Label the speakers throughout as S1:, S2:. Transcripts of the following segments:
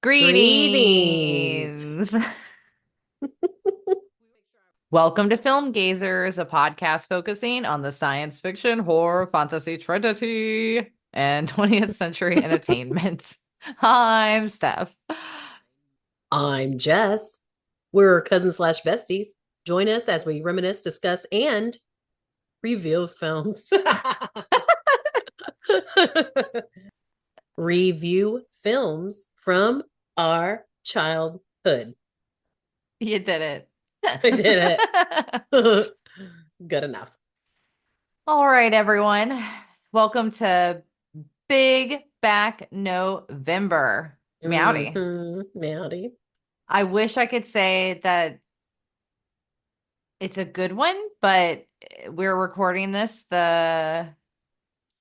S1: Greetings.
S2: Greetings. Welcome to Film Gazers, a podcast focusing on the science fiction, horror, fantasy trinity, and 20th century entertainment. I'm Steph.
S1: I'm Jess. We're cousins slash besties. Join us as we reminisce, discuss, and review films. Review films from our childhood.
S2: You did it.
S1: I did it. Good enough.
S2: All right, everyone. Welcome to Big Back November. Meowdy.
S1: Meowdy.
S2: I wish I could say that it's a good one, but we're recording this the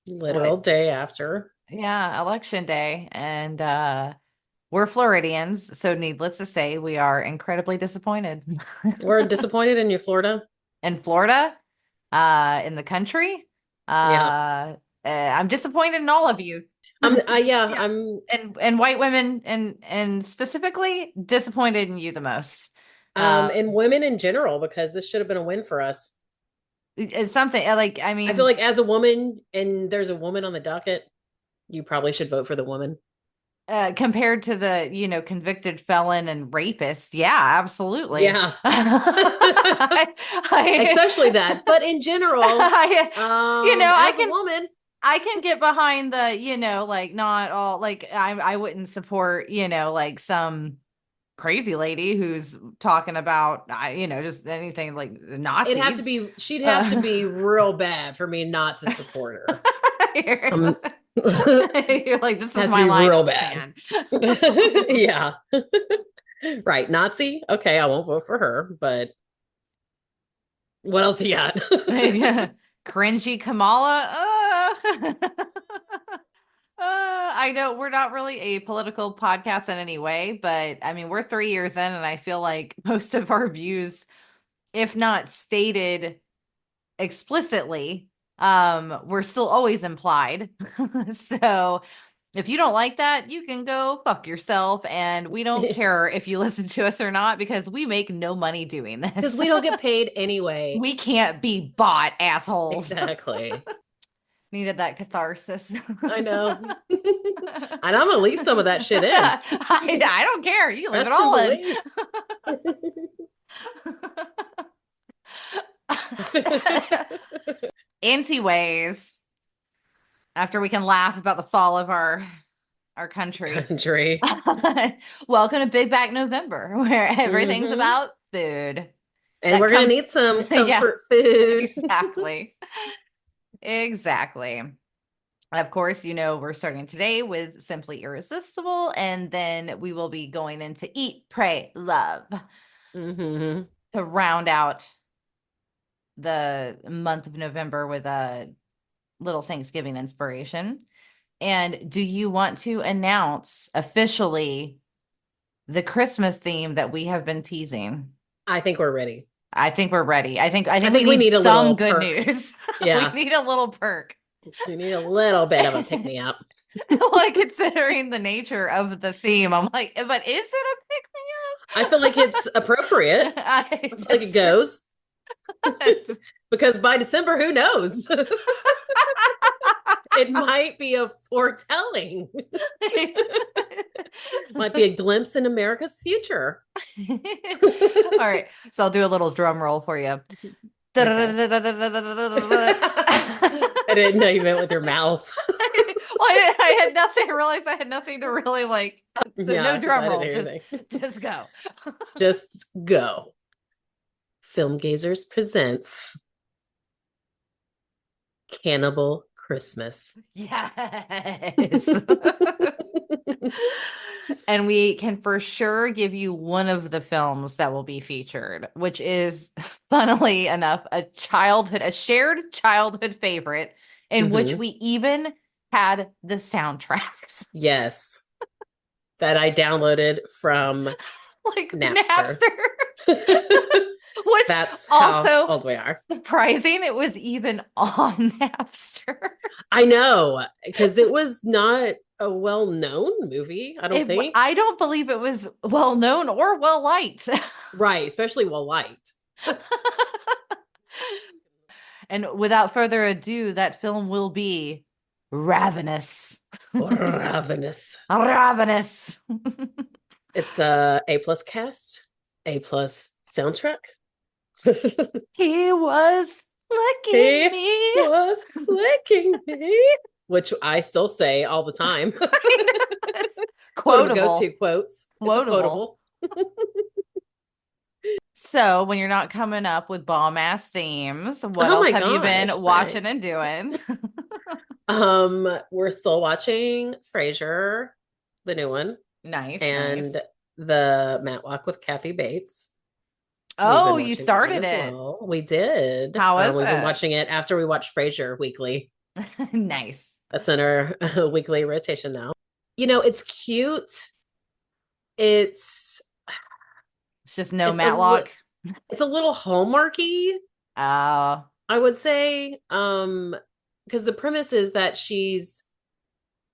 S1: Literal
S2: what?
S1: day after.
S2: Yeah, election day, and we're Floridians, so needless to say, we are incredibly disappointed
S1: We're disappointed in you, Florida.
S2: in Florida, in the country.
S1: Yeah.
S2: I'm disappointed in all of you.
S1: Yeah,
S2: Yeah,
S1: I'm
S2: and white women, and specifically disappointed in you the most. Um,
S1: and women in general, because this should have been a win for us.
S2: it's something like I
S1: I feel
S2: mean,
S1: like as a woman and there's a woman on the docket, you probably should vote for the woman.
S2: compared to the, convicted felon and rapist, yeah, absolutely.
S1: Yeah.
S2: I,
S1: Especially that. But in general,
S2: I, I
S1: as a
S2: can
S1: woman,
S2: get behind the, like not all like I wouldn't support, like some crazy lady who's talking about just anything like Nazis.
S1: she'd have to
S2: Uh,
S1: be real bad for me not to support her. Um,
S2: You're like, this is
S1: have to
S2: my
S1: be
S2: line in
S1: real
S2: the
S1: bad.
S2: sand.
S1: Yeah. Right. Nazi. Okay, I won't vote for her, but what else you got?
S2: Cringy Kamala. I know we're not really a political podcast in any way, but I mean, we're 3 years in, and I feel like most of our views, if not stated explicitly, we're still always implied. So if you don't like that, you can go fuck yourself. And we don't care if you listen to us or not because we make no money doing
S1: Because
S2: this.
S1: we don't get paid anyway.
S2: We can't be bought, assholes.
S1: Exactly.
S2: Needed that catharsis.
S1: I know. And I'm gonna leave some of that shit in.
S2: I don't care. You leave it
S1: Trust and
S2: all in.
S1: believe.
S2: Anyways, after we can laugh about the fall of our country.
S1: Country.
S2: Welcome to Big Back November, where everything's
S1: Hmm.
S2: about food.
S1: And
S2: That
S1: we're gonna
S2: come
S1: need some
S2: Yeah,
S1: comfort food.
S2: exactly. Exactly. Of course, we're starting today with Simply Irresistible, and then we will be going into Eat, Pray, Love
S1: Hmm.
S2: to round out the month of November with a little Thanksgiving inspiration. And do you want to announce officially the Christmas theme that we have been teasing?
S1: I think we're ready.
S2: I think we're ready. I think
S1: I
S2: we
S1: think we
S2: need
S1: need a
S2: some
S1: little
S2: good
S1: perk.
S2: news. We
S1: Yeah.
S2: need a little perk.
S1: We need a little bit of a pick me up.
S2: Like, considering the nature of the theme, I'm like, but is it a pick
S1: I feel like it's appropriate.
S2: me
S1: I
S2: up?
S1: feel like it goes. Because by December, who knows? It might be a foretelling. Might be a glimpse in America's future.
S2: All right, so I'll do a little drum roll for you.
S1: Okay. I didn't know you meant with your mouth.
S2: Well, I had nothing. I realized I had nothing to really like. So
S1: Yeah,
S2: no
S1: 'cause I
S2: drum
S1: didn't
S2: roll.
S1: hear
S2: Just,
S1: anything.
S2: just go.
S1: Just go. Film Gazers presents Cannibal Christmas.
S2: Yes. And we can for sure give you one of the films that will be featured, which is, funnily enough, a shared childhood favorite in which
S1: Hmm.
S2: we even had the soundtracks.
S1: Yes, that I downloaded from
S2: Like
S1: Napster.
S2: Napster. Which
S1: That's how
S2: also
S1: old we are.
S2: surprising, it was even on Napster.
S1: I know, because it was not a well-known movie, I don't think.
S2: I don't believe it was well known or well liked.
S1: Right, especially well-liked.
S2: And without further ado, that film will be Ravenous.
S1: Ravenous.
S2: Ravenous.
S1: It's a plus cast, A plus soundtrack.
S2: He was licking
S1: He
S2: me.
S1: was licking me, which I still say all the time.
S2: It's
S1: It's one of the go-to
S2: quotable.
S1: quotes. It's a
S2: Quotable.
S1: quotable.
S2: So, when you're not coming up with bomb ass themes, what
S1: Oh
S2: else
S1: my
S2: have you been
S1: gosh,
S2: watching
S1: thanks.
S2: and doing?
S1: We're still watching Frasier, the new one,
S2: Nice,
S1: and
S2: nice.
S1: the Matlock with Kathy Bates. We've
S2: Oh,
S1: been
S2: you
S1: watching that one
S2: started
S1: as
S2: it.
S1: well. We did.
S2: How is
S1: We've been
S2: it?
S1: watching it after we watch Frasier weekly.
S2: Nice.
S1: That's in our weekly rotation now. It's cute. It's
S2: It's just no
S1: it's a li-
S2: Matlock.
S1: it's a little hallmarky,
S2: Oh,
S1: I would say. Because the premise is that she's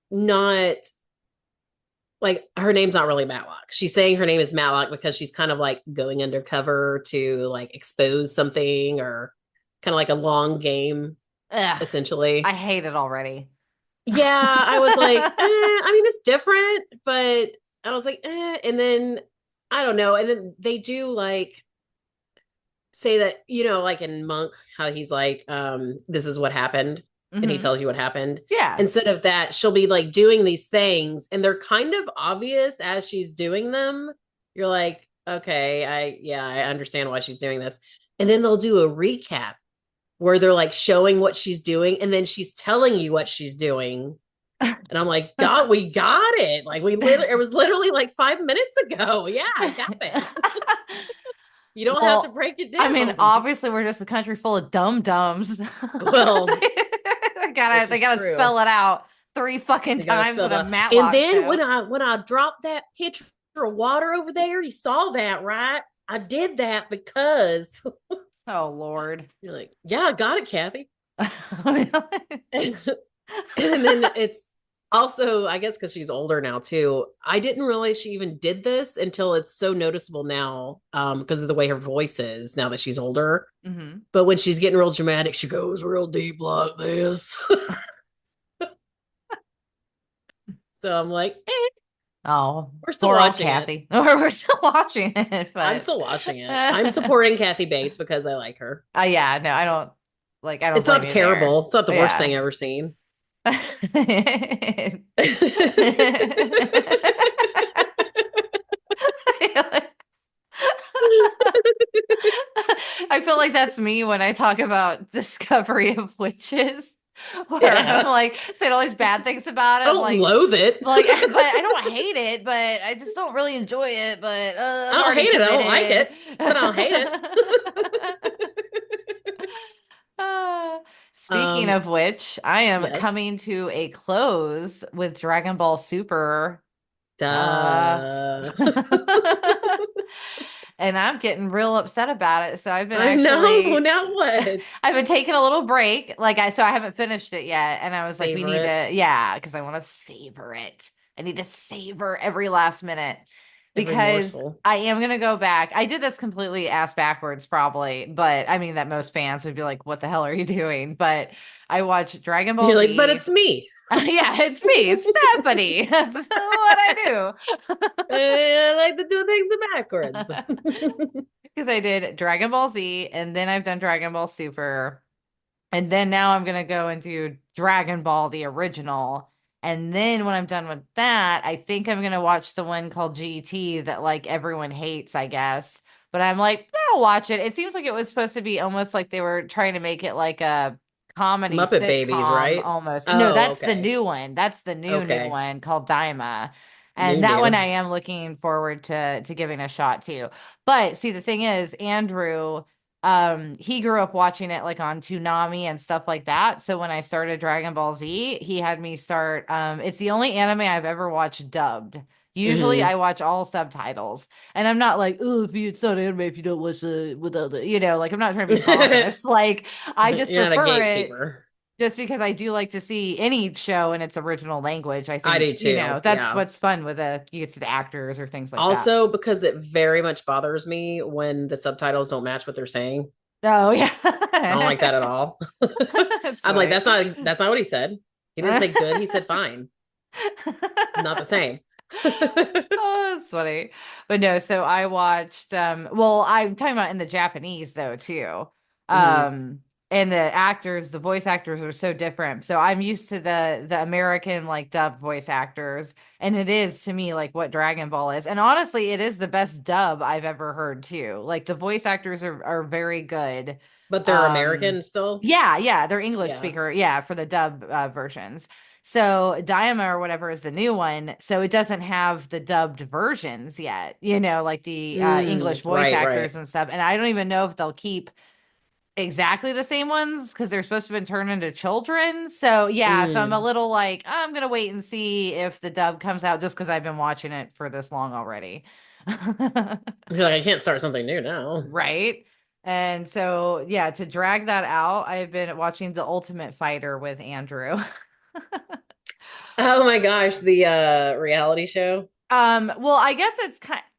S1: not like her name's not really Matlock. She's saying her name is Matlock because she's kind of like going undercover to like expose something or kind of like a long game,
S2: ugh. I
S1: essentially.
S2: hate it already.
S1: Yeah, I was like, I mean, it's different, but I was like, and then I don't know. And then they do like say that, like in Monk, how he's like, this is what happened, and he
S2: Hmm.
S1: tells you what happened.
S2: Yeah.
S1: Instead of that, she'll be like doing these things, and they're kind of obvious as she's doing them. You're like, okay, I understand why she's doing this. And then they'll do a recap where they're like showing what she's doing, and then she's telling you what she's doing. And I'm like, God, we got it. Like it was literally like 5 minutes ago. Yeah, I got it. You don't have to
S2: Well,
S1: break it
S2: I mean,
S1: down.
S2: obviously we're just a country full of dum-dums.
S1: Well,
S2: They
S1: this
S2: gotta, they
S1: is
S2: gotta
S1: true.
S2: spell it out three fucking
S1: They gotta
S2: times
S1: spell
S2: in a
S1: the and
S2: Matlock
S1: then
S2: show.
S1: when I dropped that pitcher of water over there, you saw that, right? I did that because
S2: Oh Lord.
S1: you're like, yeah, I got it, Kathy. And then it's also, I guess, because she's older now too. I didn't realize she even did this until it's so noticeable now, because of the way her voice is now that she's older.
S2: Hmm.
S1: But when she's getting real dramatic, she goes real deep like this. So I'm like,
S2: Oh,
S1: we're still
S2: poor old
S1: watching it.
S2: Kathy. We're still watching it,
S1: I'm
S2: but
S1: still watching it. I'm supporting Kathy Bates because I like her.
S2: yeah, no, I don't like. I don't
S1: It's
S2: blame
S1: not
S2: you there.
S1: terrible. It's not the worst thing
S2: Yeah.
S1: I've ever seen.
S2: I feel like that's me when I talk about Discovery of Witches, where I'm
S1: Yeah.
S2: like saying all these bad things about it.
S1: I
S2: I'm
S1: don't loathe it.
S2: but I don't hate it, but I just don't really enjoy it. But
S1: I
S2: I'm
S1: don't
S2: already
S1: hate it. I don't like
S2: committed.
S1: it, but I don't hate it.
S2: Uh, Speaking of which, I am
S1: Yes.
S2: coming to a close with Dragon Ball Super. Uh,
S1: Duh.
S2: and I'm getting real upset about it. So
S1: I know. Now what?
S2: I've been taking a little break. So I haven't finished it yet. And I was like, we
S1: Savor
S2: need
S1: it.
S2: to, yeah, because I want to savor it. I need to savor every last minute
S1: Every
S2: because
S1: morsel.
S2: I am going to go back. I did this completely ass backwards, probably, but I mean, that most fans would be like, what the hell are you doing? But I watched Dragon Ball
S1: You're like, but
S2: Z.
S1: it's me.
S2: Yeah, it's me, Stephanie. That's what I
S1: I like to do things backwards.
S2: do. Because I did Dragon Ball Z and then I've done Dragon Ball Super. And then now I'm going to go and do Dragon Ball, the original. And then when I'm done with that, I think I'm going to watch the one called GT that like everyone hates, I guess. But I'm like, I'll watch it. It seems like it was supposed to be almost like they were trying to make it like a comedy
S1: Muppet Babies,
S2: sitcom
S1: right?
S2: almost. No,
S1: Oh,
S2: that's the
S1: okay.
S2: new one. That's the new
S1: Okay.
S2: one called Daima. And that one
S1: New.
S2: I am looking forward to giving a shot to. But see, the thing is, Andrew he grew up watching it like on Toonami and stuff like that. So when I started Dragon Ball Z, he had me start it's the only anime I've ever watched dubbed. Usually
S1: Hmm.
S2: I watch all subtitles. And I'm not like, oh, if you it's not anime if you don't watch the without the like I'm not trying to be pompous. Like I just
S1: You're not a
S2: prefer it.
S1: gatekeeper.
S2: Just because I do like to see any show in its original language. I
S1: I
S2: think,
S1: do too.
S2: that's
S1: Yeah.
S2: what's fun with you get to the actors or things like that.
S1: Also, because it very much bothers me when the subtitles don't match what they're saying.
S2: Oh,
S1: I don't like that
S2: yeah.
S1: at all.
S2: That's
S1: I'm like,
S2: funny.
S1: that's not what he said. He didn't say good, he said fine. Not the same.
S2: Oh, that's funny. But no, so I watched well, I'm talking about in the Japanese though too.
S1: Mhm.
S2: Um and the voice actors are so different. So I'm used to the American like dub voice actors, and it is to me like what Dragon Ball is. And honestly, it is the best dub I've ever heard too. Like the voice actors are very good.
S1: But they're
S2: Um
S1: American still?
S2: yeah, they're English
S1: Yeah.
S2: speaker, yeah, for the dub versions. So Diama or whatever is the new one. So it doesn't have the dubbed versions yet, like the English voice
S1: Right, right.
S2: actors and stuff. And I don't even know if they'll keep exactly the same ones because they're supposed to have been turned into children. So yeah, so I'm a
S1: Mm.
S2: little like, I'm gonna wait and see if the dub comes out just because I've been watching it for this long already.
S1: You're like, I can't start something new now.
S2: Right. And so, yeah, to drag that out, I've been watching The Ultimate Fighter with Andrew.
S1: Oh my gosh, the reality show.
S2: Well, I guess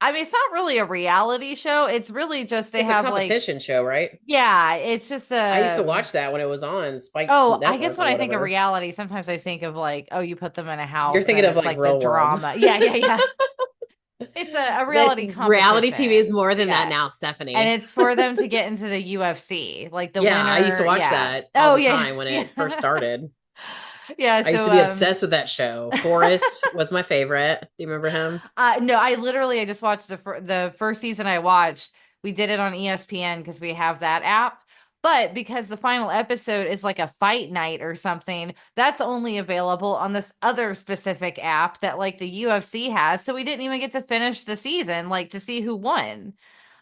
S2: I mean, it's not really a reality show. It's really just they
S1: It's a
S2: have like,
S1: competition show, right?
S2: yeah, it's just
S1: I used to watch that when it was on Spike
S2: I guess
S1: Network
S2: when
S1: or
S2: I think of
S1: whatever.
S2: reality, sometimes I think of like, oh, you put them in a
S1: You're
S2: house
S1: thinking
S2: and
S1: of
S2: it's
S1: like
S2: like the
S1: real world.
S2: drama. Yeah. It's a
S1: That's
S2: reality
S1: reality TV is
S2: competition.
S1: more than that
S2: Yeah.
S1: now,
S2: And
S1: Stephanie.
S2: it's for them to get into the UFC, like the
S1: Yeah, I used to
S2: winner.
S1: watch
S2: Yeah.
S1: that all
S2: Oh,
S1: the
S2: yeah.
S1: time when
S2: Yeah.
S1: it first started.
S2: Yeah.
S1: I used to
S2: So,
S1: be obsessed with that show. Forrest was my favorite. Do you remember him?
S2: no, I just watched the first season I watched. We did it on ESPN because we have that app. But because the final episode is like a fight night or something, that's only available on this other specific app that like the UFC has. So we didn't even get to finish the season, like to see who won.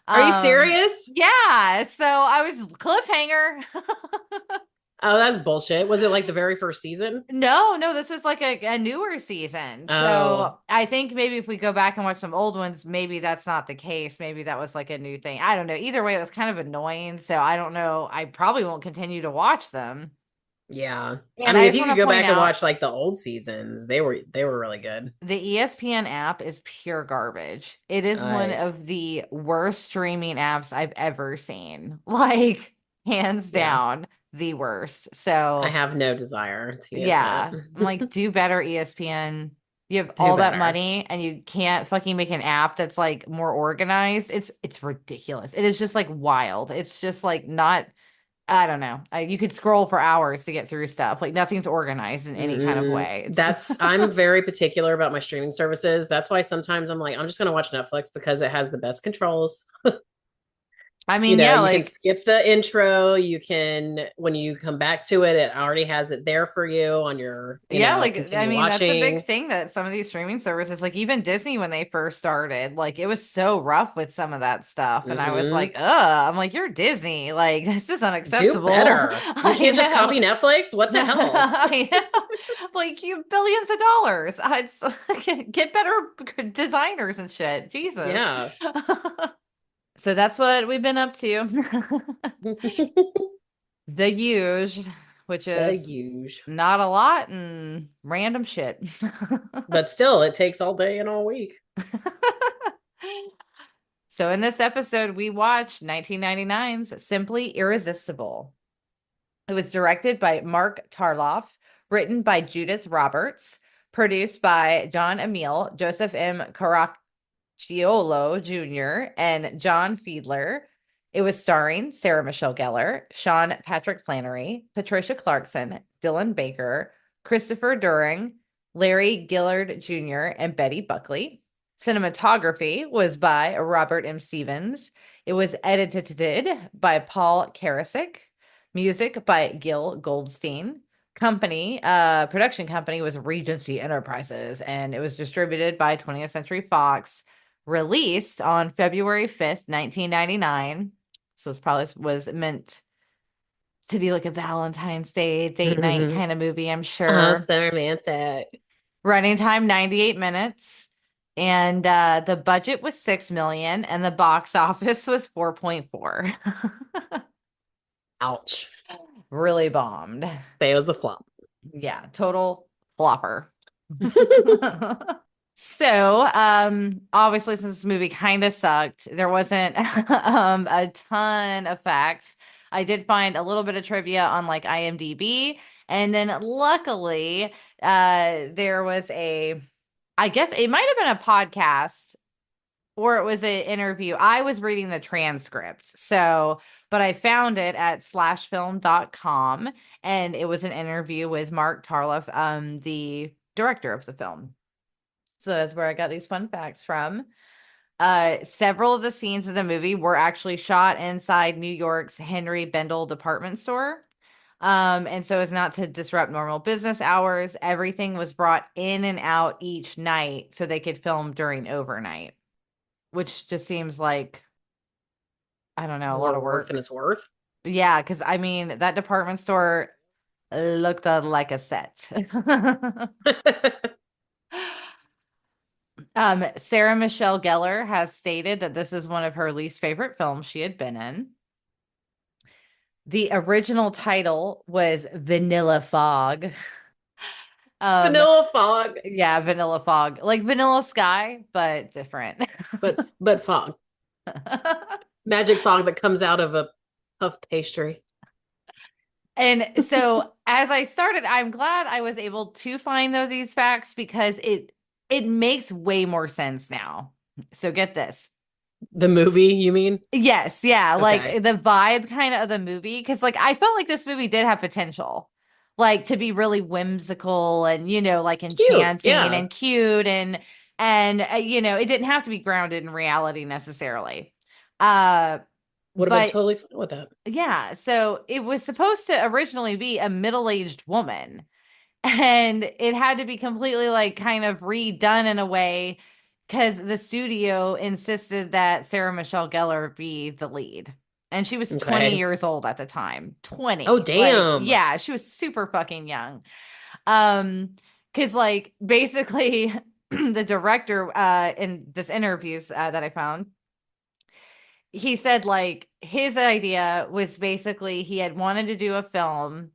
S1: Are you serious?
S2: Yeah. So I was cliffhanger.
S1: Oh, that's bullshit. Was it like the very first season?
S2: No, this was like a newer season.
S1: Oh,
S2: So I think maybe if we go back and watch some old ones, maybe that's not the case. Maybe that was like a new thing. I don't know. Either way, it was kind of annoying. So I don't know. I probably won't continue to watch them.
S1: yeah. I
S2: And
S1: mean,
S2: I
S1: if
S2: just
S1: you
S2: want
S1: could
S2: to
S1: go
S2: point
S1: back and
S2: out
S1: watch like the old seasons, they were really good.
S2: the ESPN app is pure garbage. It is one
S1: I
S2: of the worst streaming apps I've ever seen. Like, hands
S1: yeah.
S2: down, the worst.
S1: I
S2: So
S1: have no desire to use it.
S2: yeah. I'm like, do better, ESPN. You have
S1: Do
S2: all that
S1: better.
S2: money and you can't fucking make an app that's like more organized. It's ridiculous. It is just like wild. It's just like not, I don't know. You could scroll for hours to get through stuff. Like nothing's organized in any kind of
S1: Mm-mm.
S2: way. It's
S1: I'm very particular about my streaming services. That's why sometimes I'm like, I'm just gonna watch Netflix because it has the best controls.
S2: I
S1: You
S2: mean,
S1: know,
S2: yeah,
S1: you can
S2: like
S1: skip the intro. You can, when you come back to it, it already has it there for you on your,
S2: yeah, like I
S1: continue
S2: mean, that's a big
S1: watching.
S2: thing that some of these streaming services, like even Disney when they first started, like it was so rough with some of that stuff. And I was like,
S1: Hmm.
S2: I'm like, you're Disney. Like, this is
S1: Do
S2: unacceptable.
S1: better. You
S2: I
S1: can't just
S2: know.
S1: copy Netflix. What the hell?
S2: I know. Like you billions of dollars. It's get better designers and shit. Jesus.
S1: Yeah.
S2: So that's what we've been up to. The huge, which
S1: The
S2: is
S1: huge.
S2: not a lot and random shit.
S1: But still, it takes all day and all week.
S2: So in this episode, we watched 1999's Simply Irresistible. It was directed by Mark Tarloff, written by Judith Roberts, produced by John Emile, Joseph M. Caracciolo Jr., and John Fiedler. It was starring Sarah Michelle Gellar, Sean Patrick Flannery, Patricia Clarkson, Dylan Baker, Christopher During, Larry Gillard Jr., and Betty Buckley. Cinematography was by Robert M. Stevens. It was edited by Paul Karasik. Music by Gil Goldstein. Production company was Regency Enterprises, and it was distributed by 20th Century Fox. Released on February 5th, 1999. So this probably was meant to be like a Valentine's Day date night kind of movie, I'm
S1: Oh,
S2: sure.
S1: so romantic.
S2: Running time 98 minutes. And the budget was 6 million and the box office was 4.4.
S1: Ouch.
S2: really bombed.
S1: Say it was a flop.
S2: Yeah, total flopper. So, obviously, since this movie kind of sucked, there wasn't a ton of facts. I did find a little bit of trivia on like IMDb, and then luckily, there was I guess it might have been a podcast or it was an interview. I was reading the transcript. So, but I found it at slashfilm.com and it was an interview with Mark Tarloff, the director of the film. So that's where I got these fun facts from. Several of the scenes of the movie were actually shot inside New York's Henry Bendel department store. And so as not to disrupt normal business hours, everything was brought in and out each night so they could film during overnight, which just seems like, I don't know, a lot
S1: More
S2: of
S1: work than
S2: work.
S1: it's worth.
S2: Yeah, because I mean, that department store looked like a set. Sarah Michelle Gellar has stated that this is one of her least favorite films she had been in. The original title was Vanilla Fog. Um,
S1: Vanilla fog,
S2: yeah, Vanilla Fog, like Vanilla Sky, but different.
S1: but fog. Magic fog that comes out of a puff pastry.
S2: And so as I started, I'm glad I was able to find these facts because it makes way more sense now. So get this.
S1: The movie, you mean?
S2: Yes, yeah, like
S1: Okay.
S2: the vibe kind of the movie because like I felt like this movie did have potential. Like to be really whimsical and like
S1: Cute.
S2: enchanting
S1: Yeah.
S2: and cute and it didn't have to be grounded in reality necessarily. Uh
S1: Would have been
S2: but
S1: totally fine with that.
S2: yeah, so it was supposed to originally be a middle-aged woman, and it had to be completely like kind of redone in a way because the studio insisted that Sarah Michelle Gellar be the lead. And she was 20
S1: Okay.
S2: years old at the time.
S1: Oh,
S2: 20. Like,
S1: damn.
S2: yeah, she was super fucking young. Because like basically the director in this interviews that I found, he said like his idea was basically he had wanted to do a film.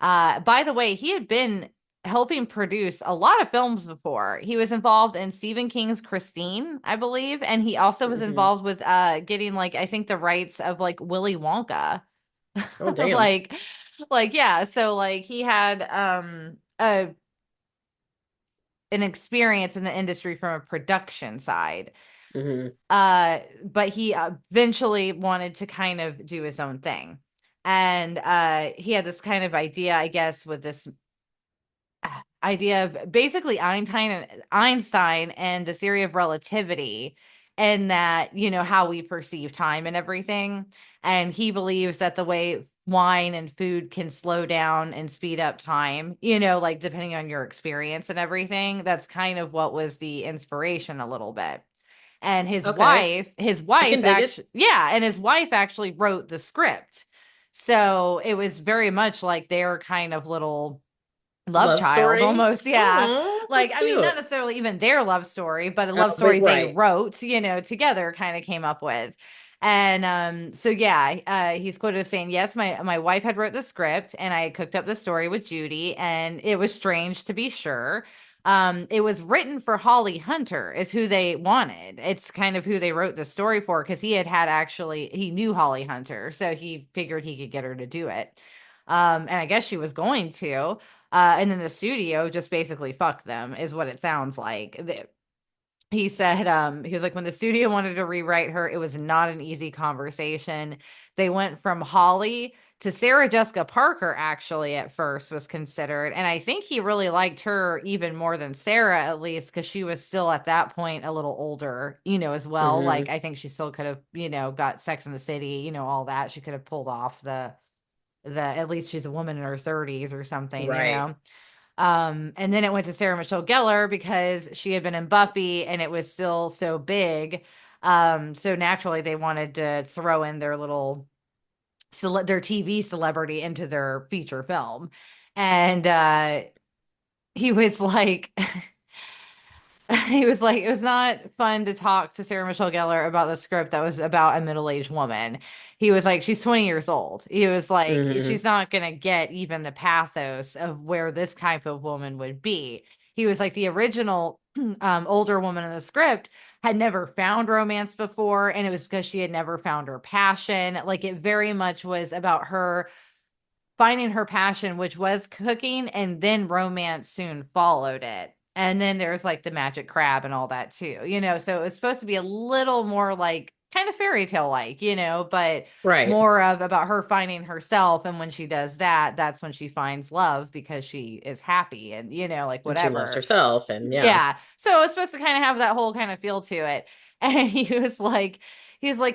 S2: By the way, he had been helping produce a lot of films before. He was involved in Stephen King's Christine, I believe, and he also was
S1: Hmm.
S2: involved with getting like I think the rights of like Willy Wonka.
S1: Oh, damn.
S2: like yeah, so like he had an experience in the industry from a production side.
S1: Hmm.
S2: But he eventually wanted to kind of do his own thing. And he had this kind of idea, I guess, with this idea of basically Einstein and the theory of relativity and that, how we perceive time and everything. And he believes that the way wine and food can slow down and speed up time, like depending on your experience and everything. That's kind of what was the inspiration a little bit. And
S1: Okay.
S2: his
S1: I can
S2: wife
S1: dig it.
S2: actually, yeah, and his wife actually wrote the script. So it was very much like their kind of little love
S1: Love
S2: child
S1: story.
S2: almost. Yeah.
S1: Oh,
S2: Like,
S1: that's
S2: I mean, not
S1: cute.
S2: necessarily even their love story, but a
S1: Oh,
S2: love
S1: but
S2: story they
S1: right.
S2: wrote, together kind of came up with. And so yeah, he's quoted as saying, "Yes, my wife had wrote the script and I cooked up the story with Judy, and it was strange to be sure. It was written for Holly Hunter, is who they wanted. It's kind of who they wrote the story for because he knew Holly Hunter, so he figured he could get her to do it. And I guess she was going to. And then the studio just basically fucked them, is what it sounds like. He said, he was like, when the studio wanted to rewrite her, it was not an easy conversation. They went from Holly to Sarah Jessica Parker, actually, at first was considered. And I think he really liked her even more than Sarah, at least, because she was still at that point a little older, as well. Like,
S1: Hmm.
S2: I think she still could have, got Sex in the City, all that. She could have pulled off the at least she's a woman in her 30s or something.
S1: Right.
S2: And then it went to Sarah Michelle Gellar because she had been in Buffy and it was still so big. So naturally they wanted to throw in their their TV celebrity into their feature film. And he was like He was like, it was not fun to talk to Sarah Michelle Gellar about the script that was about a middle-aged woman. He was like, she's 20 years old. He was like,
S1: Hmm.
S2: she's not going to get even the pathos of where this type of woman would be. He was like, the original older woman in the script had never found romance before, and it was because she had never found her passion. Like, it very much was about her finding her passion, which was cooking, and then romance soon followed it. And then there's like the magic crab and all that too, So it was supposed to be a little more like kind of fairy tale like, but
S1: Right.
S2: more of about her finding herself. And when she does that, that's when she finds love because she is happy and, like
S1: And she loves
S2: whatever.
S1: herself. And yeah.
S2: Yeah. So it was supposed to kind of have that whole kind of feel to it. And he was like,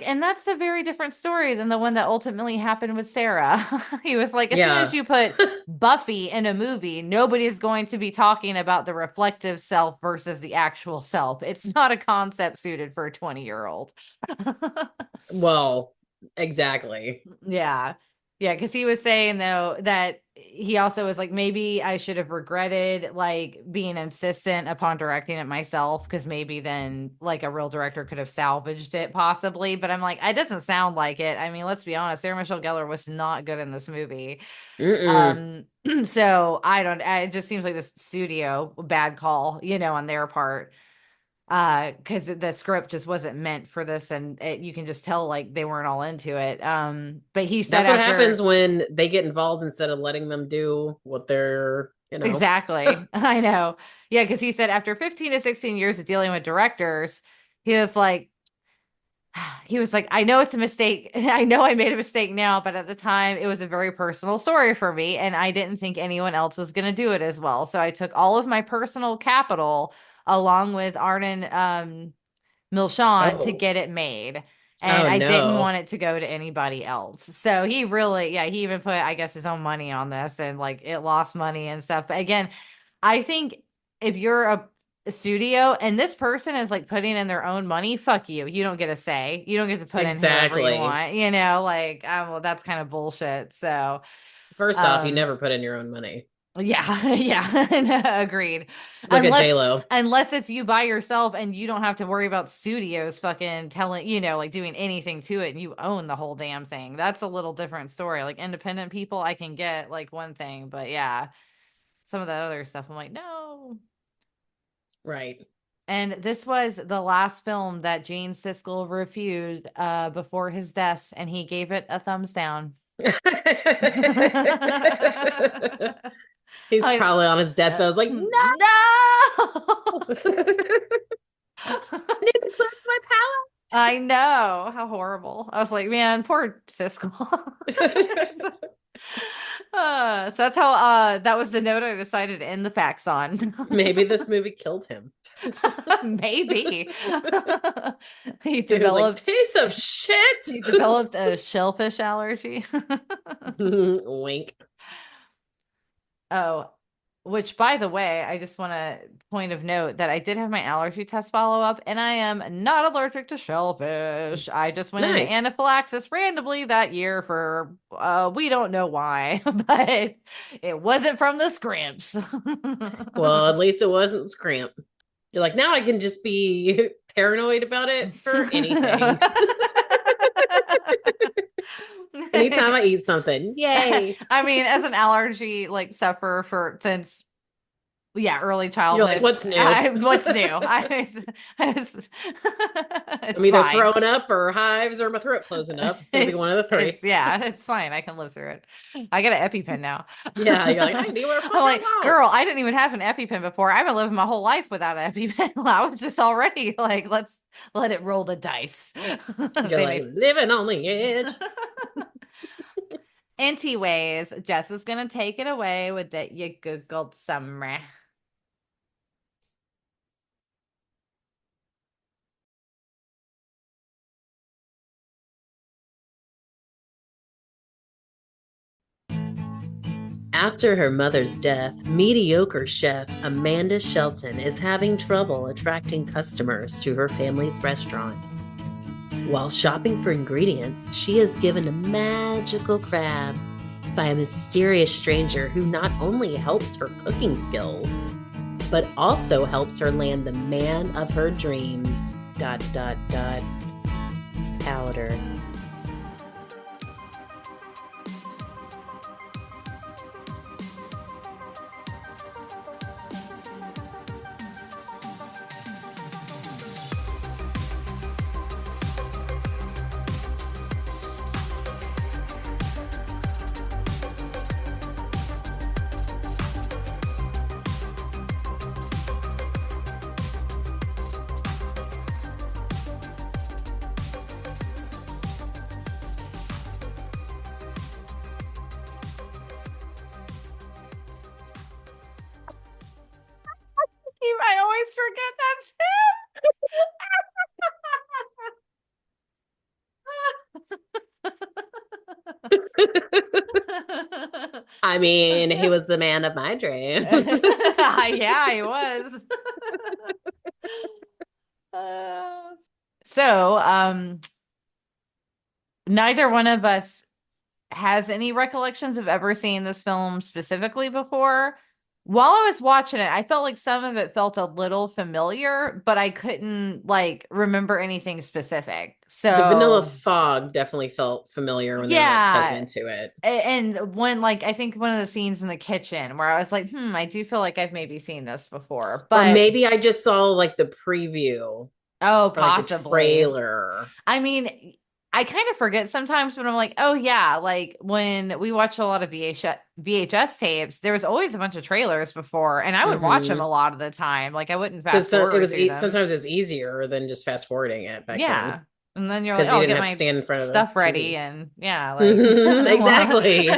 S2: and that's a very different story than the one that ultimately happened with Sarah. He was like, as soon as
S1: Yeah.
S2: you put Buffy in a movie, nobody's going to be talking about the reflective self versus the actual self. It's not a concept suited for a 20-year-old.
S1: Well, exactly.
S2: Yeah. Yeah, because he was saying though that he also was like, maybe I should have regretted like being insistent upon directing it myself, because maybe then like a real director could have salvaged it possibly. But I'm like, it doesn't sound like it. I mean, let's be honest, Sarah Michelle Gellar was not good in this movie.
S1: Mm-mm.
S2: Um, so it just seems like this studio bad call, on their part, because the script just wasn't meant for this, and you can just tell like they weren't all into it. But he said
S1: That's what happens
S2: after.
S1: when they get involved instead of letting them do what they're.
S2: Exactly. I know. Yeah, because he said after 15 to 16 years of dealing with directors, he was like, I know it's a mistake. I know I made a mistake now, but at the time it was a very personal story for me, and I didn't think anyone else was going to do it as well. So I took all of my personal capital along with Arden Milchan to
S1: Oh,
S2: get it made. And
S1: oh
S2: I didn't
S1: no.
S2: want it to go to anybody else. So he really, yeah, he even put, I guess, his own money on this, and like it lost money and stuff. But again, I think if you're a studio and this person is like putting in their own money, fuck you. You don't get a say. You don't get to put in whoever you
S1: Exactly.
S2: want, like, well, that's kind of bullshit. So,
S1: First off, you
S2: um,
S1: never put in your own money.
S2: yeah, yeah, agreed.
S1: Look at
S2: Unless
S1: J-Lo.
S2: unless it's you by yourself and you don't have to worry about studios fucking telling, like doing anything to it, and you own the whole damn thing. That's a little different story. Like independent people, I can get like one thing, but yeah, some of that other stuff, I'm like, no.
S1: Right.
S2: And this was the last film that Gene Siskel refused before his death, and he gave it a thumbs down.
S1: He's
S2: Like,
S1: probably on his deathbed. I was like, no,
S2: no.
S1: I need to cleanse my
S2: I know. How horrible. I was like, man, poor Siskel.
S1: palate.
S2: So that's how that was the note I decided to end the facts on.
S1: Maybe this movie killed him.
S2: Maybe. He
S1: He was like,
S2: developed
S1: piece of shit.
S2: he developed a shellfish allergy.
S1: Wink.
S2: Oh, which by the way, I just want to point of note that I did have my allergy test follow up, and I am not allergic to shellfish. I just went into
S1: Nice.
S2: anaphylaxis randomly that year for we don't know why, but it wasn't from the scrimps.
S1: Well, at least it wasn't scrimp. You're like, now I can just be paranoid about it for anything. Anytime I eat something. Yay.
S2: I mean, as an allergy like sufferer for since early
S1: You're like,
S2: childhood.
S1: what's new?
S2: What's new?
S1: I'm
S2: It's
S1: either
S2: fine.
S1: throwing up or hives or my throat closing up. It's going to be one of the three.
S2: It's fine. I can live through it. I got an EpiPen now.
S1: Yeah. You're like, I can do whatever the
S2: I'm
S1: fuck I
S2: like,
S1: want.
S2: girl, I didn't even have an EpiPen before. I've been living my whole life without an EpiPen. I was just already like, let's let it roll the dice.
S1: You're
S2: They
S1: like
S2: may.
S1: living on the edge.
S2: Anyways, Jess is gonna take it away with that you googled summary.
S1: After her mother's death, mediocre chef Amanda Shelton is having trouble attracting customers to her family's restaurant. While shopping for ingredients, she is given a magical crab by a mysterious stranger who not only helps her cooking skills, but also helps her land the man of her dreams. Dot, dot, dot. Powder.
S2: I always forget that's him.
S1: I mean, he was the man of my dreams.
S2: Yeah, he was. Uh, so, neither one of us has any recollections of ever seeing this film specifically before. While I was watching it, I felt like some of it felt a little familiar, but I couldn't like remember anything specific.
S1: The vanilla
S2: So,
S1: fog definitely felt familiar when they were like cutting
S2: yeah.
S1: into it.
S2: And when like I think one of the scenes in the kitchen where I was like, I do feel like I've maybe seen this before.
S1: Or
S2: But
S1: maybe I just saw like the preview
S2: oh,
S1: or like the
S2: possibly.
S1: trailer.
S2: I mean, I kind of forget sometimes when I'm like, oh yeah, like when we watched a lot of VHS tapes, there was always a bunch of trailers before, and I would watch them
S1: Mm-hmm.
S2: a lot of the time. Like I wouldn't fast
S1: Because it
S2: forward
S1: was
S2: through them.
S1: sometimes it's easier than just fast forwarding it back then
S2: Yeah. And then you're like,
S1: because
S2: oh,
S1: you
S2: I'll
S1: didn't
S2: get
S1: have to
S2: my
S1: stand in front of the
S2: stuff ready.
S1: TV.
S2: And yeah, like,
S1: Exactly.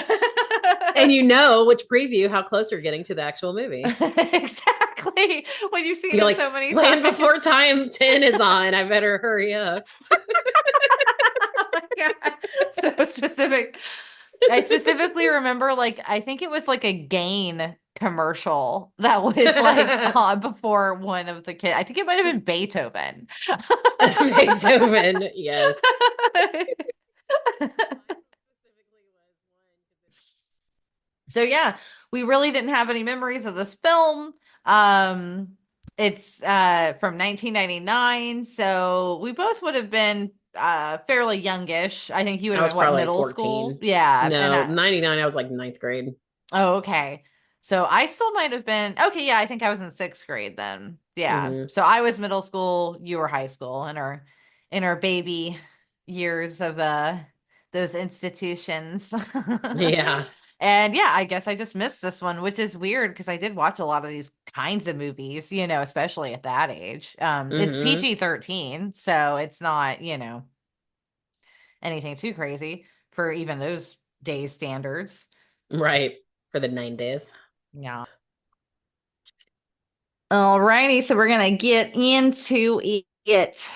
S1: And you know which preview, how close you're getting to the actual movie.
S2: exactly. When you've seen
S1: You're
S2: it
S1: like,
S2: so many
S1: Land
S2: times.
S1: Before Time 10 is on. I better hurry up.
S2: Oh my God. So specific. I specifically remember, like, I think it was like a Gain commercial that was like on before one of the kids. I think it might have been Beethoven.
S1: Beethoven, yes.
S2: So yeah, we really didn't have any memories of this film. Um, it's from 1999, so we both would have been fairly youngish. I think you would
S1: I
S2: have
S1: was
S2: been what,
S1: probably like
S2: middle school?
S1: 14.
S2: Yeah, and
S1: No, 99, I was like ninth grade.
S2: oh, okay. So I still might have been okay, yeah, I think I was in sixth grade then. Yeah.
S1: Hmm.
S2: So I was middle school, you were high school in our baby years of those institutions.
S1: Yeah.
S2: And yeah, I guess I just missed this one, which is weird because I did watch a lot of these kinds of movies, especially at that age. It's
S1: Hmm.
S2: PG-13, so it's not, anything too crazy for even those days standards.
S1: Right. For the 9 days.
S2: Yeah. Alrighty, so we're gonna get into it.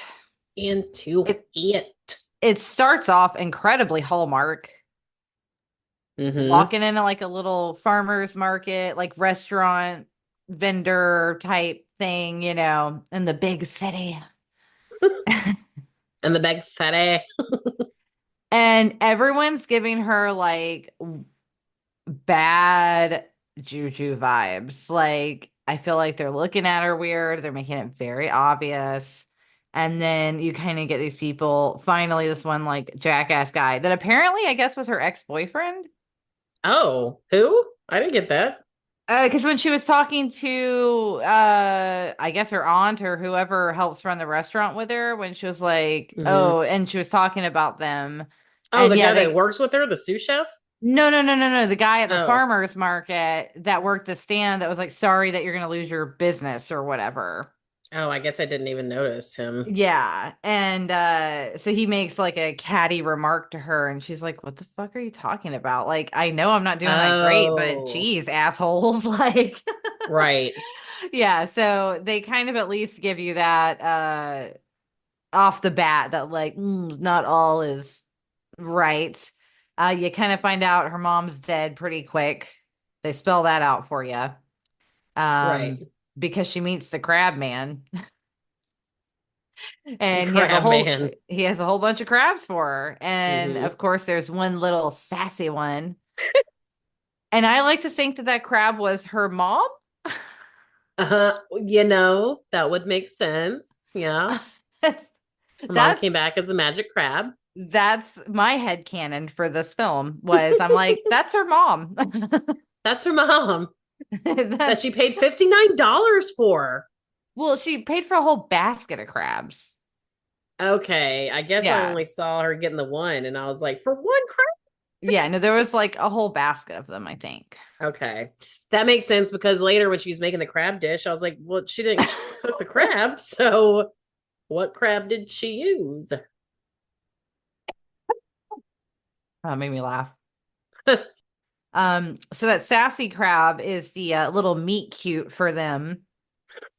S1: Into
S2: It
S1: it.
S2: it starts off incredibly Hallmark,
S1: Hmm.
S2: walking into like a little farmer's market, like restaurant vendor type thing, in the big city.
S1: And the big fatty.
S2: And everyone's giving her like bad juju vibes. Like, I feel like they're looking at her weird, they're making it very obvious. And then you kind of get these people, finally, this one like jackass guy that apparently, I guess, was her ex-boyfriend.
S1: Oh, who? I didn't get that.
S2: Because when she was talking to, I guess her aunt or whoever helps run the restaurant with her, when she was like,
S1: Hmm.
S2: oh, and she was talking about them,
S1: Oh,
S2: and
S1: the
S2: yeah,
S1: guy that
S2: they,
S1: works with her, the sous chef?
S2: no, no, no, no, no, the guy at the
S1: Oh.
S2: farmer's market that worked the stand that was like, sorry that you're gonna lose your business or whatever.
S1: Oh, I guess I didn't even notice him.
S2: Yeah. And so he makes like a catty remark to her, and she's like, what the fuck are you talking about? Like, I know I'm not doing that great, but
S1: Oh,
S2: geez, assholes. Like,
S1: right.
S2: yeah. So they kind of at least give you that off the bat that, like, not all is right. You kind of find out her mom's dead pretty quick. They spell that out for you. Um,
S1: Right.
S2: because she meets the crab man. And
S1: Crab man.
S2: he has a whole bunch of crabs for her. And
S1: Hmm.
S2: of course there's one little sassy one. And I like to think that that crab was her mom.
S1: That would make sense. Yeah.
S2: That's
S1: Her mom came
S2: that's
S1: back as a magic crab.
S2: that's my headcanon for this film was I'm like, that's her mom.
S1: That's her mom that
S2: That,
S1: she paid $59 for.
S2: well, she paid for a whole basket of crabs.
S1: Okay, I guess I
S2: Yeah.
S1: only saw her getting the one, and I was like, for one crab,
S2: Yeah, no, there was like a whole basket of them, I think.
S1: okay, that makes sense because later when she was making the crab dish, I was like, well, she didn't cook the crab, so what crab did she use?
S2: Made me laugh. So that sassy crab is the little meat cute for them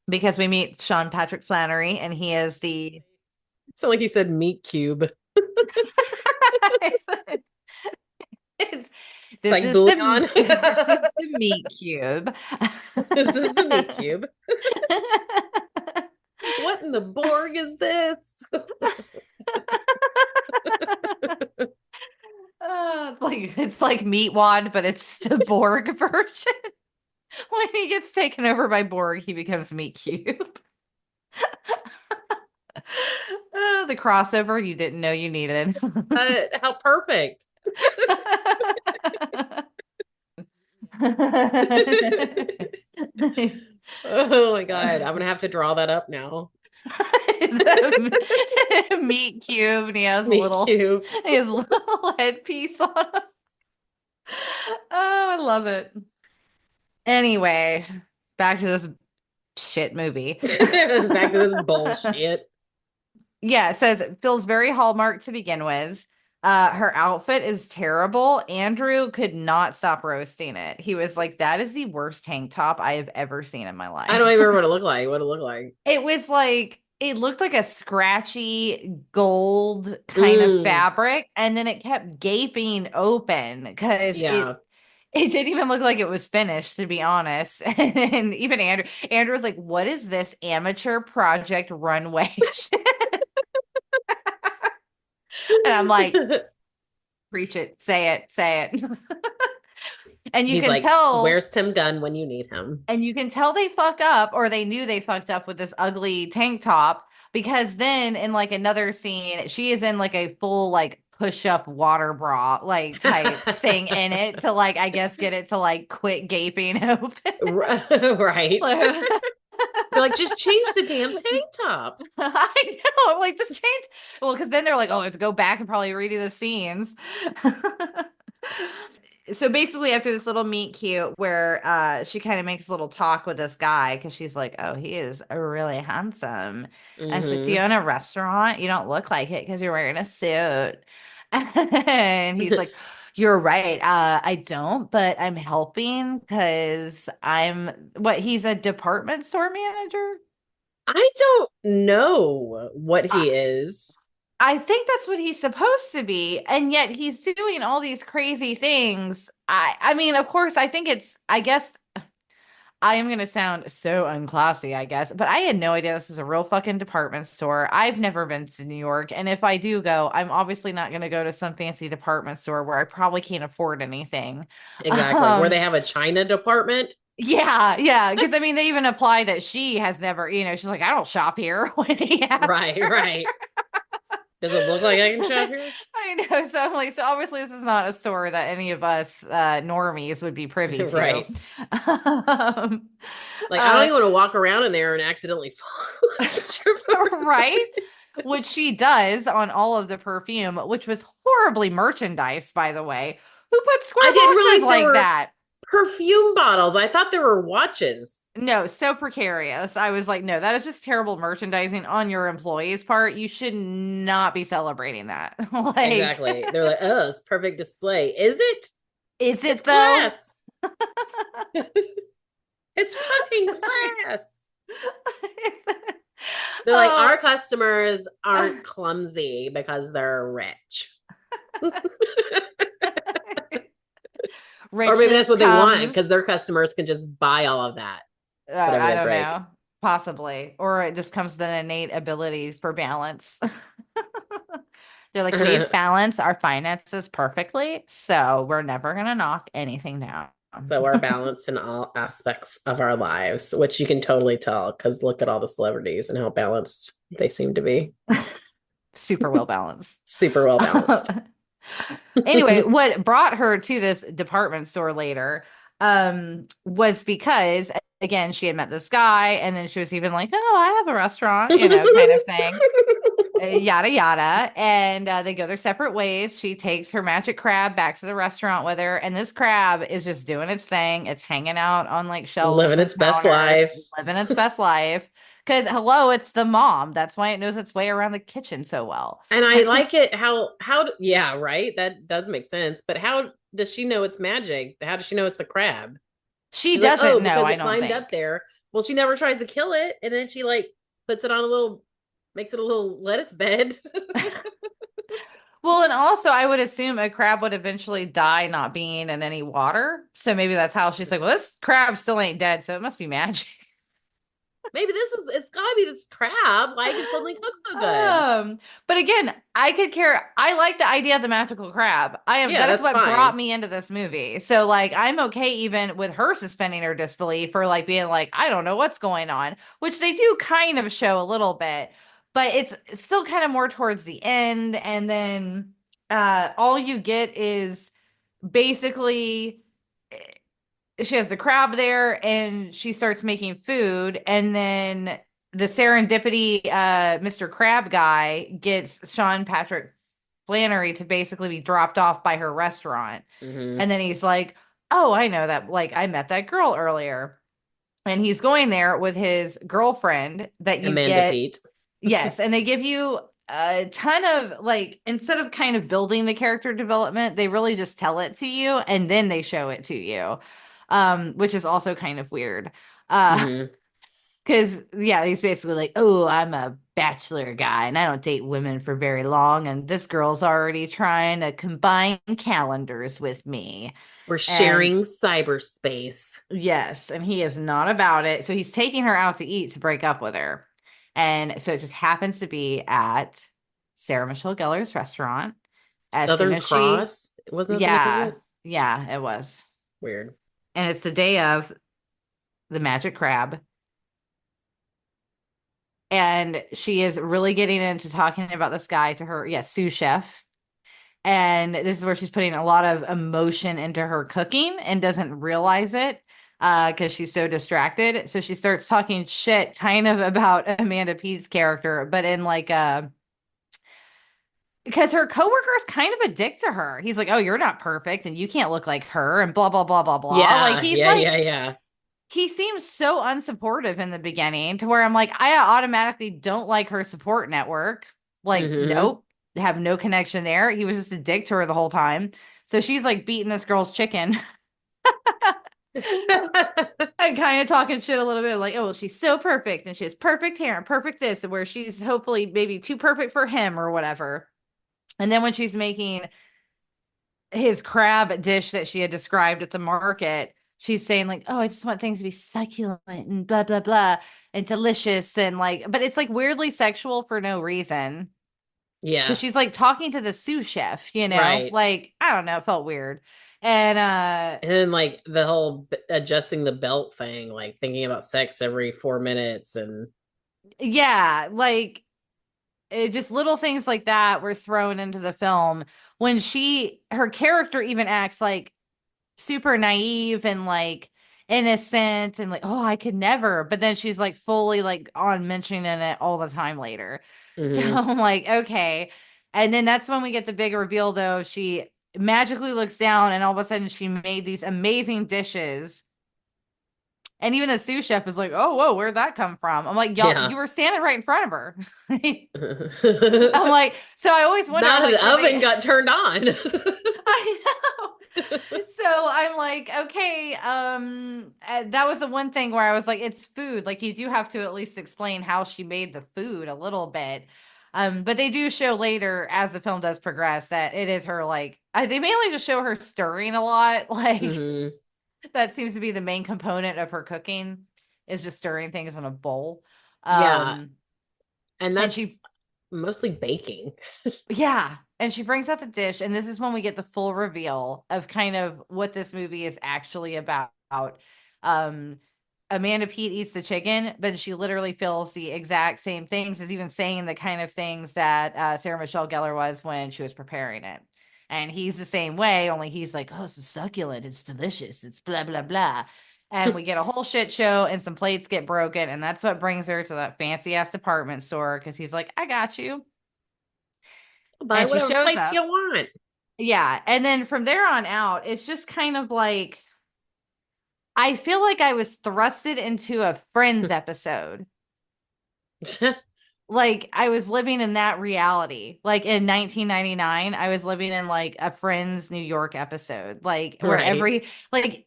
S2: because we meet Sean Patrick Flannery and he is the
S1: Sound like you said meat cube,
S2: it's, this
S1: like
S2: is the
S1: bouillon.
S2: this is the meat cube.
S1: This is the meat cube. What in the Borg is this?
S2: It's like meat wad, but it's the Borg version. When he gets taken over by Borg, he becomes meat cube. The crossover you didn't know you needed.
S1: How perfect. Oh my God. I'm gonna have to draw that up now.
S2: The meat cube, and he has a
S1: Meat
S2: little
S1: cube.
S2: his little headpiece on him. Oh, I love it. Anyway, back to this shit movie.
S1: Back to this bullshit.
S2: Yeah, it says it feels very Hallmark to begin with. Her outfit is terrible. Andrew could not stop roasting it. He was like, "That is the worst tank top I have ever seen in my
S1: I don't
S2: life."
S1: even remember what it looked like. What it looked like.
S2: It was like it looked like a scratchy gold kind of
S1: Mm,
S2: fabric, and then it kept gaping open because it
S1: yeah.
S2: it didn't even look like it was finished, to be honest. And even Andrew was like, "What is this amateur project runway shit?" And I'm like, "Preach it, say it." And you
S1: He's
S2: can
S1: like,
S2: tell
S1: where's Tim Gunn when you need him?
S2: And you can tell they fuck up, or they knew they fucked up with this ugly tank top because then in like another scene, she is in like a full like push up water bra like type thing in it to like, I guess, get it to like quit gaping open.
S1: Right.
S2: So-
S1: They're like, just change the damn tank top.
S2: I know. I'm like, this change. Well, because then they're like, oh, I have to go back and probably redo the scenes. So basically after this little meet cute where she kind of makes a little talk with this guy because she's like, oh, he is really handsome. And she's like, do you
S1: Hmm.
S2: own a restaurant? You don't look like it because you're wearing a suit. And he's like, you're right. I don't, but I'm helping because he's a department store manager.
S1: I don't know what he is.
S2: I think that's what he's supposed to be, and yet he's doing all these crazy things. I mean, of course, I guess I am gonna sound so unclassy, I guess, but I had no idea this was a real fucking department store. I've never been to New York, and if I do go, I'm obviously not gonna go to some fancy department store where I probably can't afford anything.
S1: Exactly. Where they
S2: Um,
S1: have a China department.
S2: yeah, because I mean, they even apply that she has never, she's like, I don't shop here when he asks
S1: Right,
S2: her.
S1: right. Does it look like I can shop here?
S2: I know. So I'm like, so obviously this is not a store that any of us normies would be privy to.
S1: Right.
S2: Um,
S1: Like, I don't
S2: uh,
S1: even want to walk around in there and accidentally fall against your
S2: right?
S1: person.
S2: Which she does on all of the perfume, which was horribly merchandised, by the way. Who put
S1: I
S2: square
S1: didn't
S2: boxes
S1: realize there
S2: like
S1: were
S2: that?
S1: perfume bottles. I thought there were watches.
S2: No, so precarious. I was like, no, that is just terrible merchandising on your employee's part. You should not be celebrating that. Like,
S1: Exactly. They're like, oh, it's perfect display. Is it?
S2: is
S1: It's
S2: it though?
S1: class. It's fucking class. They're like,
S2: Oh,
S1: our customers aren't clumsy because they're rich. Or maybe that's
S2: richness
S1: what they want because
S2: comes.
S1: their customers can just buy all of that, whatever
S2: I
S1: they
S2: don't
S1: break.
S2: know, possibly, or it just comes with an innate ability for balance. They're like, we balance our finances perfectly, so we're never gonna knock anything down.
S1: So we're balanced in all aspects of our lives, which you can totally tell because look at all the celebrities and how balanced they seem to be.
S2: Super well balanced.
S1: Super well balanced.
S2: Anyway, what brought her to this department store later was because, again, she had met this guy, and then she was even like, oh, I have a restaurant, kind of thing. Yada yada, and they go their separate ways. She takes her magic crab back to the restaurant with her, and this crab is just doing its thing. It's hanging out on like shelves
S1: Living
S2: and
S1: its best
S2: counters,
S1: life.
S2: living its best life. Because hello, it's the mom. That's why it knows its way around the kitchen so well.
S1: And I like it yeah, right? That does make sense. But how does she know it's magic? How does she know it's the crab?
S2: She
S1: She's like,
S2: doesn't
S1: oh,
S2: know,
S1: because
S2: I
S1: it
S2: don't
S1: climbed up
S2: think.
S1: there. Well, she never tries to kill it, and then she like puts it on a little, makes it a little lettuce bed.
S2: Well, and also I would assume a crab would eventually die not being in any water. So maybe that's how she's like, well, this crab still ain't dead, so it must be magic.
S1: Maybe it's gotta be this crab. Why it can suddenly cook so good?
S2: Um, but again, I could care. I like the idea of the magical crab.
S1: Yeah,
S2: That is
S1: that's
S2: what brought
S1: fine.
S2: me into this movie. So like I'm okay even with her suspending her disbelief or like being like, I don't know what's going on, which they do kind of show a little bit, but it's still kind of more towards the end. And then all you get is basically she has the crab there and she starts making food, and then the serendipity Mr. Crab guy gets Sean Patrick Flannery to basically be dropped off by her restaurant.
S1: Hmm.
S2: And then he's like, oh, I know that, like, I met that girl earlier. And he's going there with his girlfriend that you
S1: Amanda
S2: get.
S1: Pete.
S2: Yes, and they give you a ton of like, instead of kind of building the character development, they really just tell it to you and then they show it to you. Which is also kind of weird. Uh
S1: Hmm.
S2: because yeah, he's basically like, "Oh, I'm a bachelor guy and I don't date women for very long and this girl's already trying to combine calendars with me."
S1: We're
S2: And
S1: sharing cyberspace.
S2: yes, and he is not about it. So he's taking her out to eat to break up with her. And so it just happens to be at Sarah Michelle Gellar's restaurant. As soon
S1: Southern
S2: as she,
S1: Cross. Wasn't that the name of
S2: yeah,
S1: it?
S2: yeah, it was.
S1: Weird.
S2: And it's the day of the magic crab. And she is really getting into talking about this guy to her, yes, sous chef. And this is where she's putting a lot of emotion into her cooking and doesn't realize it because she's so distracted. So she starts talking shit kind of about Amanda Pete's character, but in like a because her coworker is kind of a dick to her. He's like, "Oh, you're not perfect and you can't look like her," and blah blah blah blah blah. Like
S1: Yeah,
S2: he's
S1: yeah,
S2: like
S1: yeah, yeah.
S2: he seems so unsupportive in the beginning to where I'm like, I automatically don't like her support network. Like,
S1: Hmm.
S2: nope, have no connection there. He was just a dick to her the whole time. So she's like beating this girl's chicken and kind of talking shit a little bit like, oh, well, she's so perfect and she has perfect hair and perfect this, and where she's hopefully maybe too perfect for him or whatever. And then when she's making his crab dish that she had described at the market, she's saying like, "Oh, I just want things to be succulent and blah blah blah and delicious and like," but it's like weirdly sexual for no reason because
S1: Yeah,
S2: she's like talking to the sous chef,
S1: right.
S2: like I don't know, it felt weird. And
S1: And then like the whole adjusting the belt thing, like thinking about sex every 4 minutes and
S2: yeah, like just little things like that were thrown into the film when her character even acts like super naive and like innocent and like, oh, I could never. But then she's like fully like on mentioning it all the time later. So
S1: hmm.
S2: I'm like, okay. And then that's when we get the big reveal though. She magically looks down and all of a sudden she made these amazing dishes. And even the sous chef is like, oh, whoa, where'd that come from? I'm like, y'all, you
S1: Yeah.
S2: were standing right in front of her. I'm like, so I always wonder, I'm
S1: Not an
S2: like, were
S1: oven
S2: they,
S1: got turned on.
S2: I know. So I'm like, okay, that was the one thing where I was like, it's food. Like you do have to at least explain how she made the food a little bit. But they do show later as the film does progress that it is her like they mainly just show her stirring a lot. Like
S1: Hmm.
S2: that seems to be the main component of her cooking is just stirring things in a bowl.
S1: Yeah,
S2: Um,
S1: and
S2: and she
S1: that's mostly baking.
S2: yeah. and she brings out the dish, and this is when we get the full reveal of kind of what this movie is actually about. Um, Amanda Peet eats the chicken, but she literally feels the exact same things, is even saying the kind of things that Sarah Michelle Gellar was when she was preparing it. And he's the same way, only he's like, oh, it's succulent, it's delicious, it's blah, blah, blah. And we get a whole shit show, and some plates get broken. And that's what brings her to that fancy ass department store, because he's like, I got you.
S1: Buy
S2: And she
S1: whatever
S2: shows
S1: plates
S2: up.
S1: you want.
S2: Yeah. And then from there on out, it's just kind of like, I feel like I was thrusted into a Friends episode. Like I was living in that reality. Like in 1999, I was living in like a Friends New York episode, like where
S1: Right.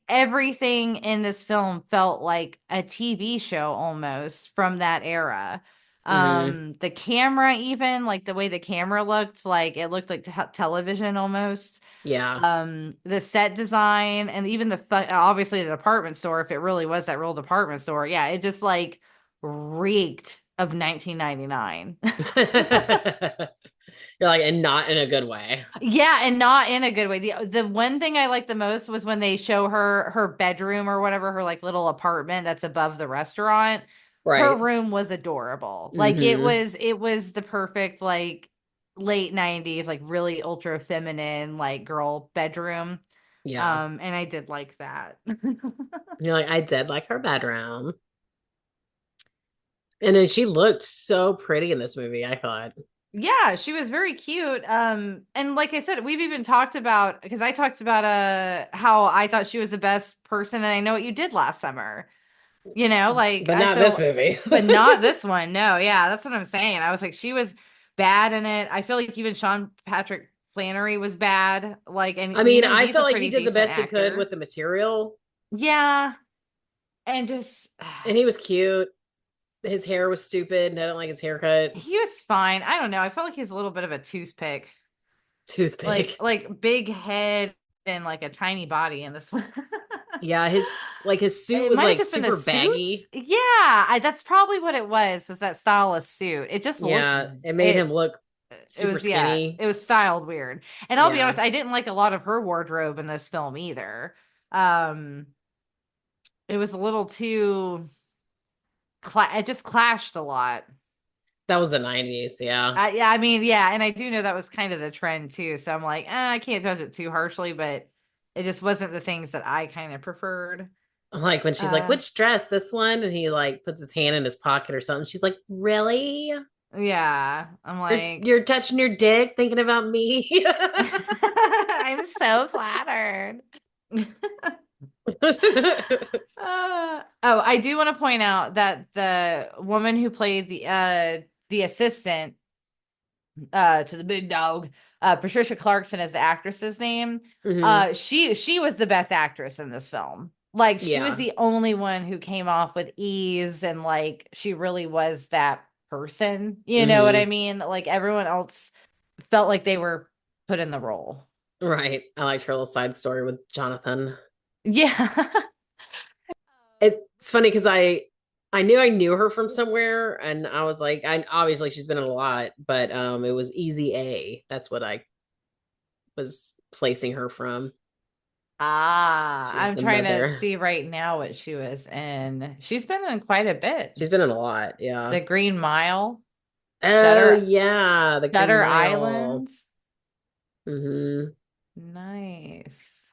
S2: everything in this film felt like a TV show almost from that era.
S1: Hmm.
S2: The camera, even like the way the camera looked, like it looked like television almost.
S1: Yeah.
S2: The set design, and even obviously the department store, if it really was that real department store, yeah, it just like reeked of 1999.
S1: You're like, and not in a good way.
S2: Yeah, and not in a good way. The one thing I liked the most was when they show her bedroom or whatever, her like little apartment that's above the restaurant. Her
S1: Right.
S2: room was adorable. Like
S1: Hmm.
S2: it was the perfect like late 90s, like really ultra feminine like girl bedroom.
S1: Yeah.
S2: And I did like that.
S1: You're like, I did like her bedroom. And then she looked so pretty in this movie, I thought.
S2: Yeah, she was very cute. And like I said, we've even talked about, because I talked about how I thought she was the best person, and I know what you did last summer. Like
S1: But
S2: I
S1: not this
S2: so
S1: movie.
S2: but not this one. No, yeah, that's what I'm saying. I was like, she was bad in it. I feel like even Sean Patrick Flannery was bad. Like, and
S1: I
S2: we
S1: mean,
S2: know
S1: I
S2: he's a
S1: felt like he
S2: pretty
S1: did the
S2: decent
S1: best he could with
S2: actor.
S1: the material.
S2: Yeah, and just
S1: And he was cute. His hair was stupid, and I didn't like his haircut.
S2: he was fine. I don't know. I felt like he was a little bit of a toothpick.
S1: Toothpick.
S2: Like big head and like a tiny body in this one.
S1: Yeah, his suit
S2: It
S1: was
S2: might have
S1: like
S2: just been the
S1: super
S2: suits.
S1: baggy.
S2: Yeah, that's probably what it was that stylist suit. It just looked
S1: Yeah, it made him
S2: it
S1: look
S2: it
S1: super
S2: was, yeah,
S1: skinny.
S2: it was styled weird. And I'll be
S1: Yeah.
S2: honest, I didn't like a lot of her wardrobe in this film either. Um it was a little too it just clashed a lot.
S1: That was the 90s, yeah.
S2: Yeah, I mean, yeah, and I do know that was kind of the trend too. So I'm like, I can't judge it too harshly, but it just wasn't the things that I kind of preferred.
S1: Like when she's like,
S2: Uh,
S1: which dress? This one? And he like puts his hand in his pocket or something. She's like, really?
S2: yeah, I'm like,
S1: You're touching your dick thinking about me?
S2: I'm so flattered. Oh, I do want to point out that the woman who played the assistant to the big dog, Patricia Clarkson is the actress's name.
S1: Hmm.
S2: She was the best actress in this film. Like she was
S1: Yeah.
S2: the only one who came off with ease, and like she really was that person. You know what I
S1: Hmm.
S2: mean? Like everyone else felt like they were put in the role.
S1: Right. I liked her little side story with Jonathan.
S2: Yeah.
S1: It's funny because I knew her from somewhere, and I was like, I obviously she's been in a lot, but it was Easy A. That's what I was placing her from.
S2: Ah,
S1: She was
S2: I'm
S1: the
S2: trying to
S1: mother.
S2: see right now what she was in. She's been in quite a bit.
S1: She's been in a lot, yeah.
S2: The Green Mile,
S1: Oh
S2: Shutter
S1: yeah, the Green
S2: Shutter
S1: Mile.
S2: Island.
S1: Hmm.
S2: Nice.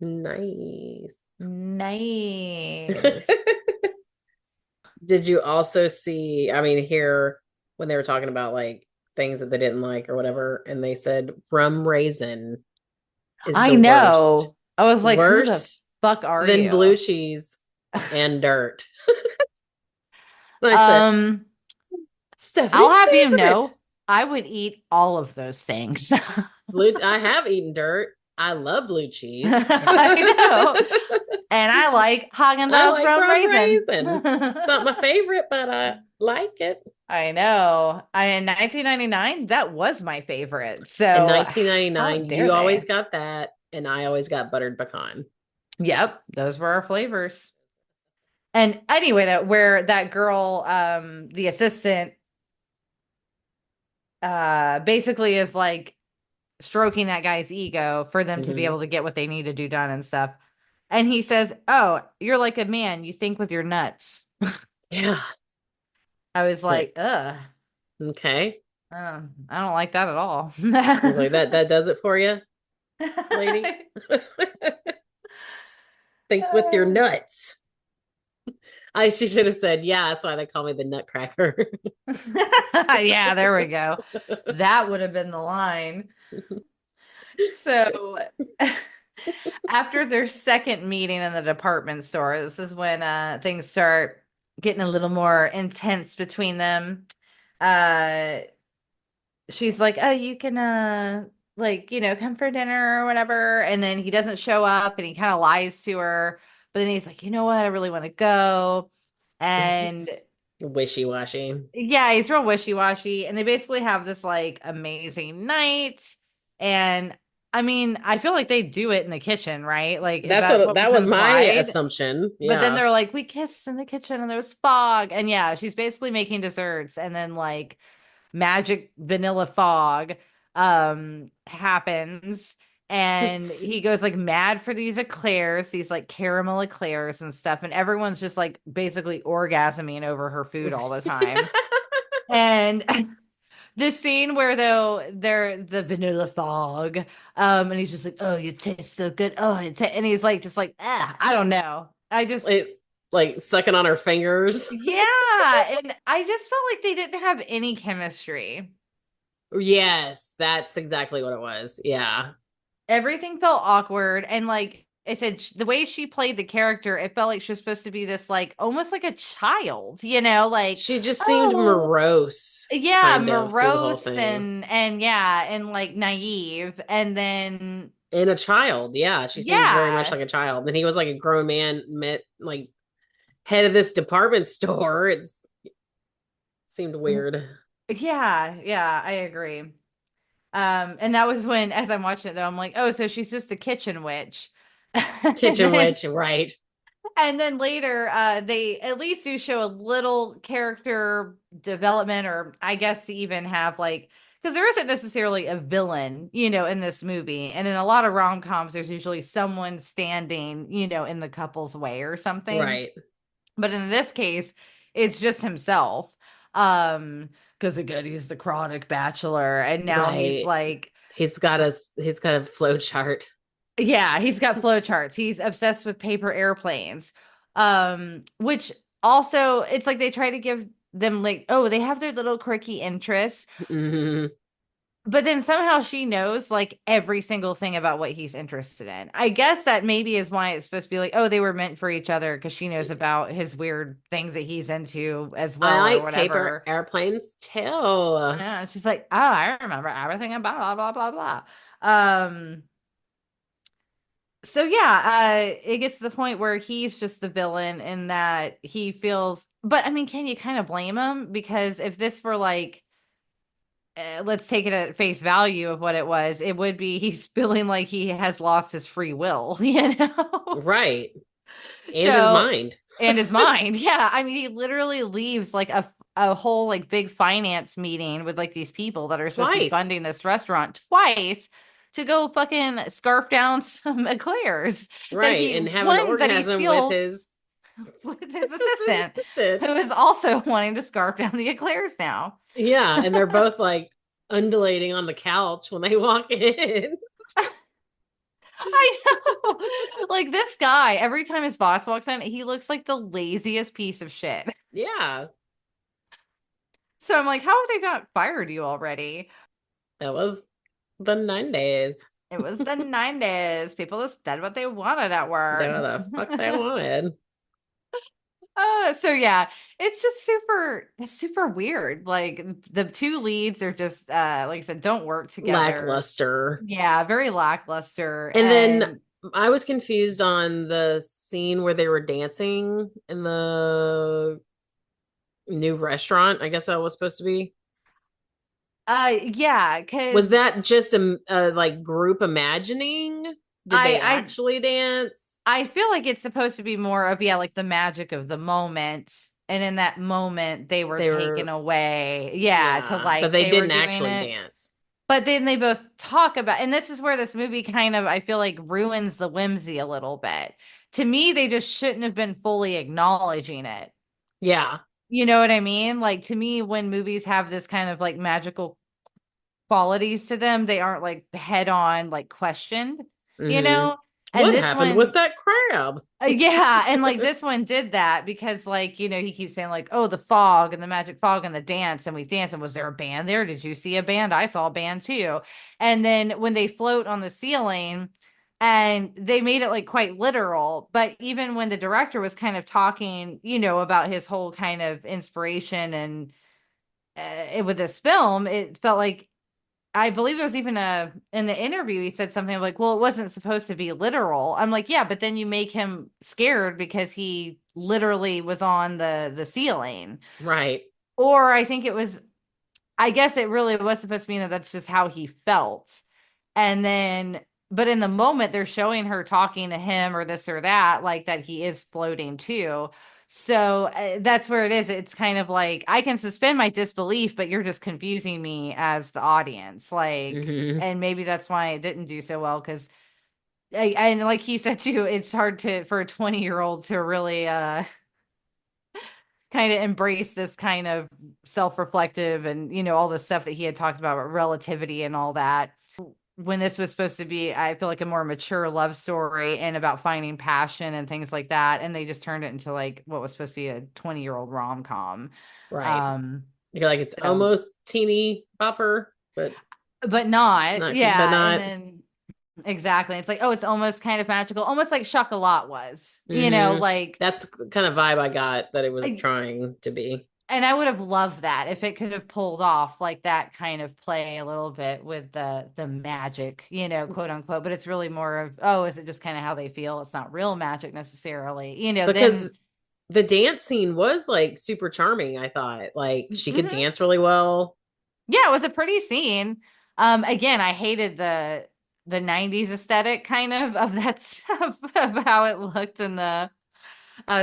S1: Nice.
S2: Nice.
S1: Did you also see, I mean, here when they were talking about like things that they didn't like or whatever, and they said rum raisin is
S2: I
S1: the worst.
S2: know. I was like, who the
S1: Worse
S2: fuck are
S1: than blue
S2: you?
S1: cheese and dirt. And I said,
S2: Um, I'll
S1: Stephanie's
S2: have you
S1: favorite.
S2: know, I would eat all of those things.
S1: I have eaten dirt. I love blue cheese.
S2: I know. And I like
S1: I
S2: Haagen-Dazs
S1: like
S2: rum
S1: rum
S2: raisin.
S1: raisin. It's not my favorite, but I like it.
S2: I know. In 1999, that was my favorite.
S1: In
S2: So how
S1: 1999,
S2: dare
S1: you always
S2: they?
S1: got that, and I always got buttered pecan.
S2: Yep, those were our flavors. And anyway, that where that girl, the assistant, basically is like stroking that guy's ego for them to be
S1: Hmm.
S2: able to get what they need to do done and stuff. And he says, "Oh, you're like a man. You think with your nuts."
S1: Yeah.
S2: I was
S1: Like,
S2: like, "Ugh,
S1: okay.
S2: I don't like that at all."
S1: I was like, that does it for you, lady. Think with your nuts. She should have said, yeah, that's why they call me the Nutcracker.
S2: Yeah, there we go. That would have been the line. So after their second meeting in the department store, this is when things start getting a little more intense between them. Uh she's like, "Oh, you can like, come for dinner or whatever." And then he doesn't show up and he kind of lies to her. But then he's like, "You know what? I really want to go." And
S1: Wishy-washy.
S2: yeah, he's real wishy-washy. And they basically have this like amazing night. And I mean, I feel like they do it in the kitchen, right? Like, is
S1: That's
S2: that
S1: what
S2: what was
S1: that was my
S2: implied?
S1: assumption.
S2: But then
S1: Yeah.
S2: they're like, we kissed in the kitchen and there was fog. And yeah, she's basically making desserts. And then like magic vanilla fog happens. And he goes like mad for these eclairs, these like caramel eclairs and stuff. And everyone's just like basically orgasming over her food all the time. And the scene where though they're the vanilla fog, and he's just like, "Oh, you taste so good." Oh, and he's like, just like, I don't know. I just,
S1: Like, like sucking on her fingers.
S2: yeah, and I just felt like they didn't have any chemistry.
S1: Yes, that's exactly what it was. Yeah.
S2: Everything felt awkward, and like I said, the way she played the character, it felt like she was supposed to be this like almost like a child, like,
S1: She just seemed
S2: oh,
S1: morose,
S2: yeah,
S1: kind of, through the whole
S2: morose
S1: thing.
S2: and yeah, and like naive, and then
S1: And a child. Yeah. She seemed very much
S2: yeah.
S1: like a child. And he was like a grown man, met like head of this department store. It seemed weird.
S2: Yeah, yeah, I agree. And that was when, as I'm watching it though, I'm like, oh, so she's just a kitchen witch. And
S1: Kitchen
S2: then
S1: witch, right.
S2: and then later, they at least do show a little character development, or I guess even have like, because there isn't necessarily a villain, in this movie. And in a lot of rom-coms, there's usually someone standing, in the couple's way or something.
S1: Right.
S2: But in this case, it's just himself. Because again, he's the chronic bachelor, and now he's
S1: Right.
S2: like,
S1: He's got a flow chart.
S2: yeah, he's got flow charts. He's obsessed with paper airplanes. Which also it's like they try to give them like, oh, they have their little quirky interests,
S1: Hmm.
S2: but then somehow she knows like every single thing about what he's interested in. I guess that maybe is why it's supposed to be like, oh, they were meant for each other because she knows about his weird things that he's into as
S1: I
S2: well or
S1: like paper
S2: whatever.
S1: airplanes too.
S2: Yeah, she's like, oh, I remember everything about blah blah blah blah. So yeah, it gets to the point where he's just the villain in that he feels, but I mean, can you kind of blame him? Because if this were like, let's take it at face value of what it was, it would be he's feeling like he has lost his free will,
S1: Right. And his
S2: So,
S1: mind.
S2: and his mind. Yeah. I mean, he literally leaves like a whole like big finance meeting with like these people that are supposed to be
S1: Twice.
S2: funding this restaurant twice to go fucking scarf down some eclairs that
S1: Right.
S2: he
S1: And have an
S2: one that he
S1: orgasm with
S2: steals
S1: his
S2: with his
S1: his
S2: assistant,
S1: assistant.
S2: who is also wanting to scarf down the eclairs now.
S1: Yeah. And they're both like undulating on the couch when they walk in.
S2: I know. Like this guy, every time his boss walks in, he looks like the laziest piece of shit.
S1: Yeah.
S2: So I'm like, how have they not fired you already?
S1: That was the 90s.
S2: It was the 90s. People just did what they wanted at
S1: Do
S2: work.
S1: what the fuck they wanted.
S2: So yeah, it's just super weird. Like the two leads are just like I said, don't work together.
S1: Lackluster.
S2: Yeah, very lackluster.
S1: And then
S2: And
S1: I was confused on the scene where they were dancing in the new restaurant. I guess that was supposed to be.
S2: yeah,
S1: Was
S2: because
S1: that just a like group imagining? Did they
S2: I
S1: actually dance?
S2: I feel like it's supposed to be more of, yeah, like the magic of the moment. And in that moment, they were
S1: They
S2: taken
S1: were,
S2: away. Yeah, to
S1: yeah, but
S2: like,
S1: they
S2: they were
S1: didn't
S2: doing
S1: actually
S2: it.
S1: dance.
S2: But then they both talk about, and this is where this movie kind of, I feel like, ruins the whimsy a little bit. To me, they just shouldn't have been fully acknowledging it.
S1: Yeah.
S2: You know what I mean? Like, to me, when movies have this kind of like magical qualities to them, they aren't like head on, like questioned, you
S1: Hmm.
S2: know? And
S1: What
S2: this
S1: happened with
S2: one,
S1: that crab?
S2: yeah, and like this one did that because like, he keeps saying like, oh, the fog and the magic fog and the dance and we dance and was there a band there? Did you see a band? I saw a band too. And then when they float on the ceiling and they made it like quite literal, but even when the director was kind of talking, about his whole kind of inspiration and with this film, it felt like I believe there was even a in the interview he said something like, "Well, it wasn't supposed to be literal." I'm like, "Yeah, but then you make him scared because he literally was on the ceiling."
S1: Right.
S2: Or I think it was I guess it really was supposed to mean that that's just how he felt. And then but in the moment they're showing her talking to him or this or that like that he is floating too. So that's where it is. It's kind of like I can suspend my disbelief, but you're just confusing me as the audience. Like,
S1: Hmm.
S2: and maybe that's why it didn't do so well because, and like he said too, it's hard to for a 20-year-old to really kind of embrace this kind of self-reflective and all the stuff that he had talked about relativity and all that when this was supposed to be, I feel like a more mature love story and about finding passion and things like that. And they just turned it into like what was supposed to be a 20-year-old rom-com.
S1: Right.
S2: Um,
S1: You're like, it's
S2: so,
S1: almost teeny bopper,
S2: but not,
S1: not, but
S2: yeah. And
S1: not.
S2: then exactly, it's like, oh, it's almost kind of magical, almost like Chocolat was,
S1: Hmm.
S2: like
S1: That's the kind of vibe I got that it was
S2: I,
S1: trying to be.
S2: and I would have loved that if it could have pulled off like that kind of play a little bit with the magic, quote unquote. But it's really more of, oh, is it just kind of how they feel? It's not real magic necessarily,
S1: Because
S2: then
S1: the dance scene was like super charming, I thought. Like she could
S2: mhm.
S1: dance really well.
S2: Yeah, it was a pretty scene. Again, I hated the 90s aesthetic kind of that stuff of how it looked in the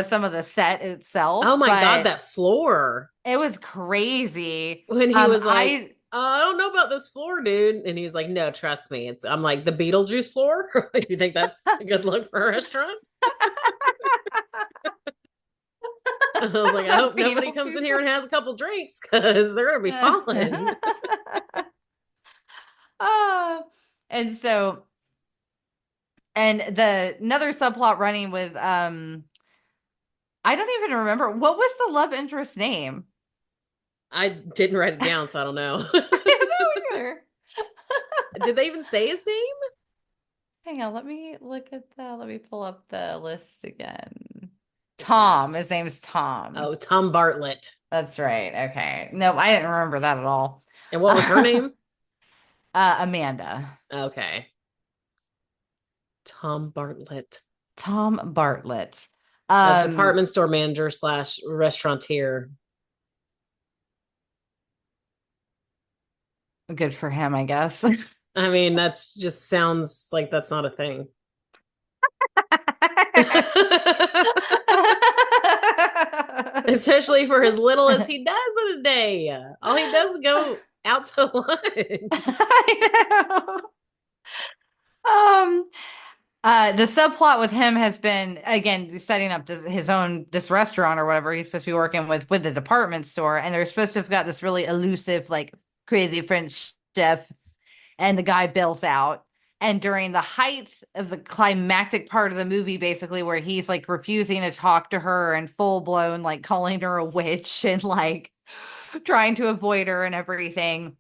S2: some of the set
S1: Oh
S2: itself,
S1: my God,
S2: but
S1: that floor.
S2: it was crazy.
S1: When he was like,
S2: I
S1: I don't know about this floor, dude. And he was like, no, trust me. I'm like, the Beetlejuice floor? You think that's a good look for a restaurant? And I was like, I hope nobody comes in
S2: Beetlejuice.
S1: here and has a couple drinks because they're going to be falling.
S2: Ah, and so and the another subplot running with I don't even remember what was the love interest name.
S1: I didn't write it down, so I don't know.
S2: I don't know either.
S1: Did they even say his name?
S2: Hang on, let me look at that. Let me pull up the list again.
S1: The
S2: Tom.
S1: cast.
S2: His name's Tom.
S1: Oh, Tom Bartlett.
S2: That's right. Okay. No, I didn't remember that at all.
S1: And what was her name?
S2: Amanda.
S1: Okay. Tom Bartlett.
S2: Tom Bartlett.
S1: A
S2: Um,
S1: department store manager slash restaurateur.
S2: Good for him, I guess.
S1: I mean, that's just sounds like that's not a thing. Especially for as little as he does in a day. All he does is go out to lunch.
S2: I know. Um, the subplot with him has been again setting up his own this restaurant or whatever he's supposed to be working with the department store, and they're supposed to have got this really elusive, like crazy French chef, and the guy bails out. And during the height of the climactic part of the movie, basically, where he's like refusing to talk to her and full blown like calling her a witch and like trying to avoid her and everything.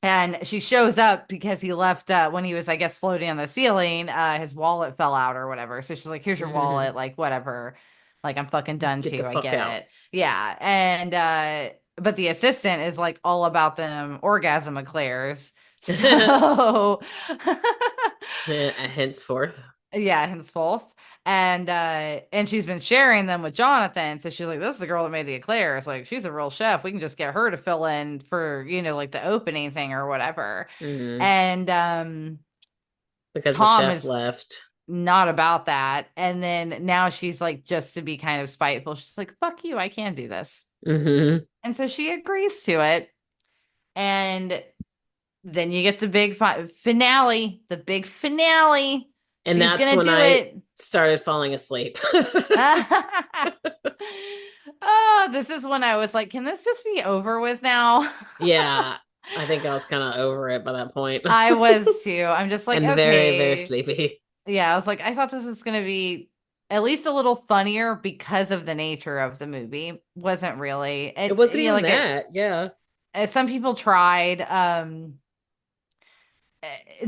S2: And she shows up because he left when he was, I guess, floating on the ceiling. His wallet fell out or whatever. So she's like, "Here's your
S1: Mhm.
S2: wallet, like whatever. Like I'm fucking done
S1: Get the
S2: too. I
S1: fuck
S2: get
S1: out.
S2: it. Yeah." And but the assistant is like all about them orgasm eclairs. So
S1: Henceforth.
S2: yeah, henceforth. And she's been sharing them with Jonathan. So she's like, this is the girl that made the eclairs. Like, she's a real chef. We can just get her to fill in for, like the opening thing or whatever.
S1: Hmm.
S2: And
S1: Because the
S2: Tom
S1: chef
S2: is
S1: left.
S2: not about that. And then now she's like, just to be kind of spiteful, she's like, fuck you, I can do this.
S1: Hmm.
S2: And so she agrees to it. And then you get the big finale, the big finale.
S1: And
S2: She's
S1: that's
S2: gonna
S1: when
S2: do
S1: I
S2: it.
S1: started falling asleep.
S2: Oh, this is when I was like, can this just be over with now?
S1: Yeah, I think I was kind of over it by that point.
S2: I was too. I'm just like,
S1: And very, very
S2: okay.
S1: sleepy.
S2: Yeah, I was like, I thought this was gonna be at least a little funnier because of the nature of the movie. Wasn't really.
S1: It
S2: It,
S1: wasn't even
S2: like
S1: that. Yeah.
S2: some people tried.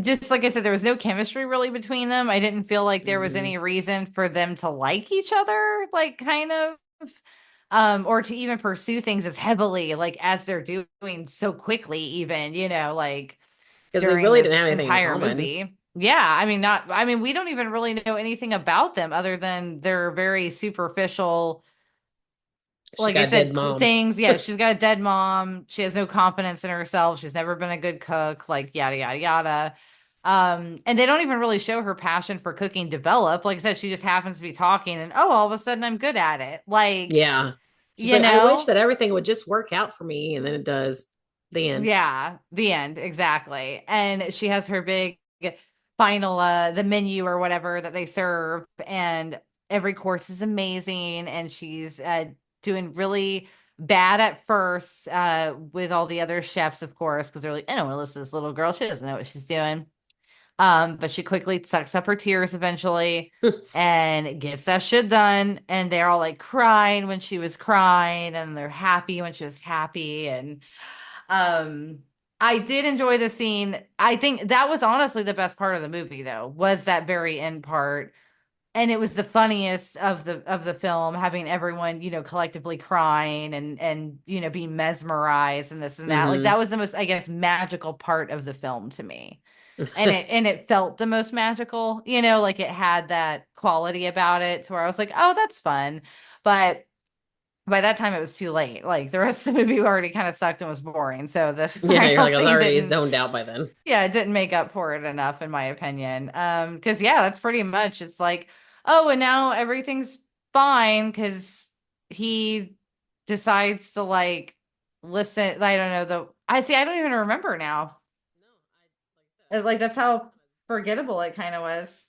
S2: Just like I said, there was no chemistry really between them. I didn't feel like there was
S1: Mm-mm.
S2: any reason for them to like each other, like kind of, or to even pursue things as heavily, like as they're doing so quickly, even, like
S1: Because they
S2: during
S1: really didn't
S2: this
S1: have anything in
S2: entire
S1: common.
S2: movie. Yeah, I mean, we don't even really know anything about them other than their very superficial,
S1: She
S2: like I
S1: got a dead
S2: said,
S1: mom.
S2: things. Yeah, she's got a dead mom. She has no confidence in herself. She's never been a good cook, like yada yada yada. And they don't even really show her passion for cooking develop. Like I said, she just happens to be talking and oh, all of a sudden I'm good at it. Like,
S1: Yeah. She's
S2: you
S1: like, I wish
S2: know?
S1: that everything would just work out for me. And then it does. The end.
S2: Yeah, the end, exactly. And she has her big final the menu or whatever that they serve, and every course is amazing, and she's doing really bad at first with all the other chefs, of course, because they're like, I don't want to listen to this little girl. She doesn't know what she's doing. But she quickly sucks up her tears eventually and gets that shit done. And they're all like crying when she was crying, and they're happy when she was happy. And um, I did enjoy the scene. I think that was honestly the best part of the movie, though, was that very end part. And it was the funniest of the film, having everyone, collectively crying and being mesmerized and this and that. Like
S1: Hmm.
S2: that was the most, I guess, magical part of the film to me. And it felt the most magical, like it had that quality about it to where I was like, oh, that's fun. But by that time it was too late. Like the rest of the movie already kind of sucked and was boring. So the
S1: Yeah, you're
S2: final
S1: like, I was
S2: scene
S1: already
S2: didn't,
S1: zoned out by then.
S2: yeah, it didn't make up for it enough, in my opinion. Because yeah, that's pretty much it's like, oh, and now everything's fine because he decides to like listen. I don't know I see, I don't even remember now.
S1: No, I like I said,
S2: Like
S1: I
S2: that's how forgettable it kind of was.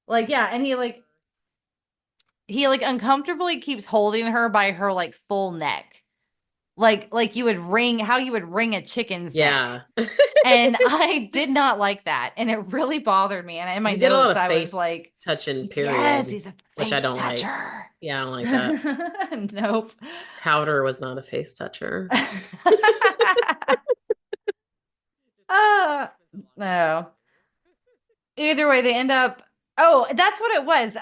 S2: Like, yeah, and he like uncomfortably keeps holding her by her like full neck. Like you would wring how you would wring a chicken's neck.
S1: yeah.
S2: And I did not like that. And it really bothered me. And in my
S1: He did a lot
S2: notes,
S1: of
S2: I was
S1: face
S2: like,
S1: touching,
S2: yes,
S1: period,
S2: he's a
S1: which I
S2: face
S1: don't like.
S2: toucher.
S1: Yeah, I don't like that.
S2: Nope.
S1: Powder was not a face toucher.
S2: uh, no. Either way, they end up. Oh, that's what it was.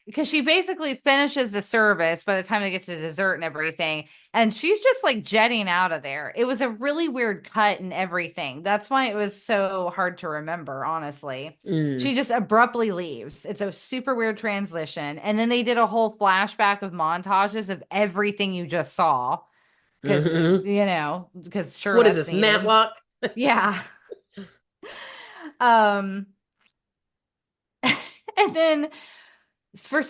S2: Because she basically finishes the service by the time they get to dessert and everything, and she's just like jetting out of there. It was a really weird cut and everything. That's why it was so hard to remember, honestly.
S1: Mm.
S2: She just abruptly leaves. It's a super weird transition, and then they did a whole flashback of montages of everything you just saw, because
S1: Hmm.
S2: because sure
S1: What is
S2: that's
S1: this,
S2: needed.
S1: Matlock?
S2: Yeah. Um. And then for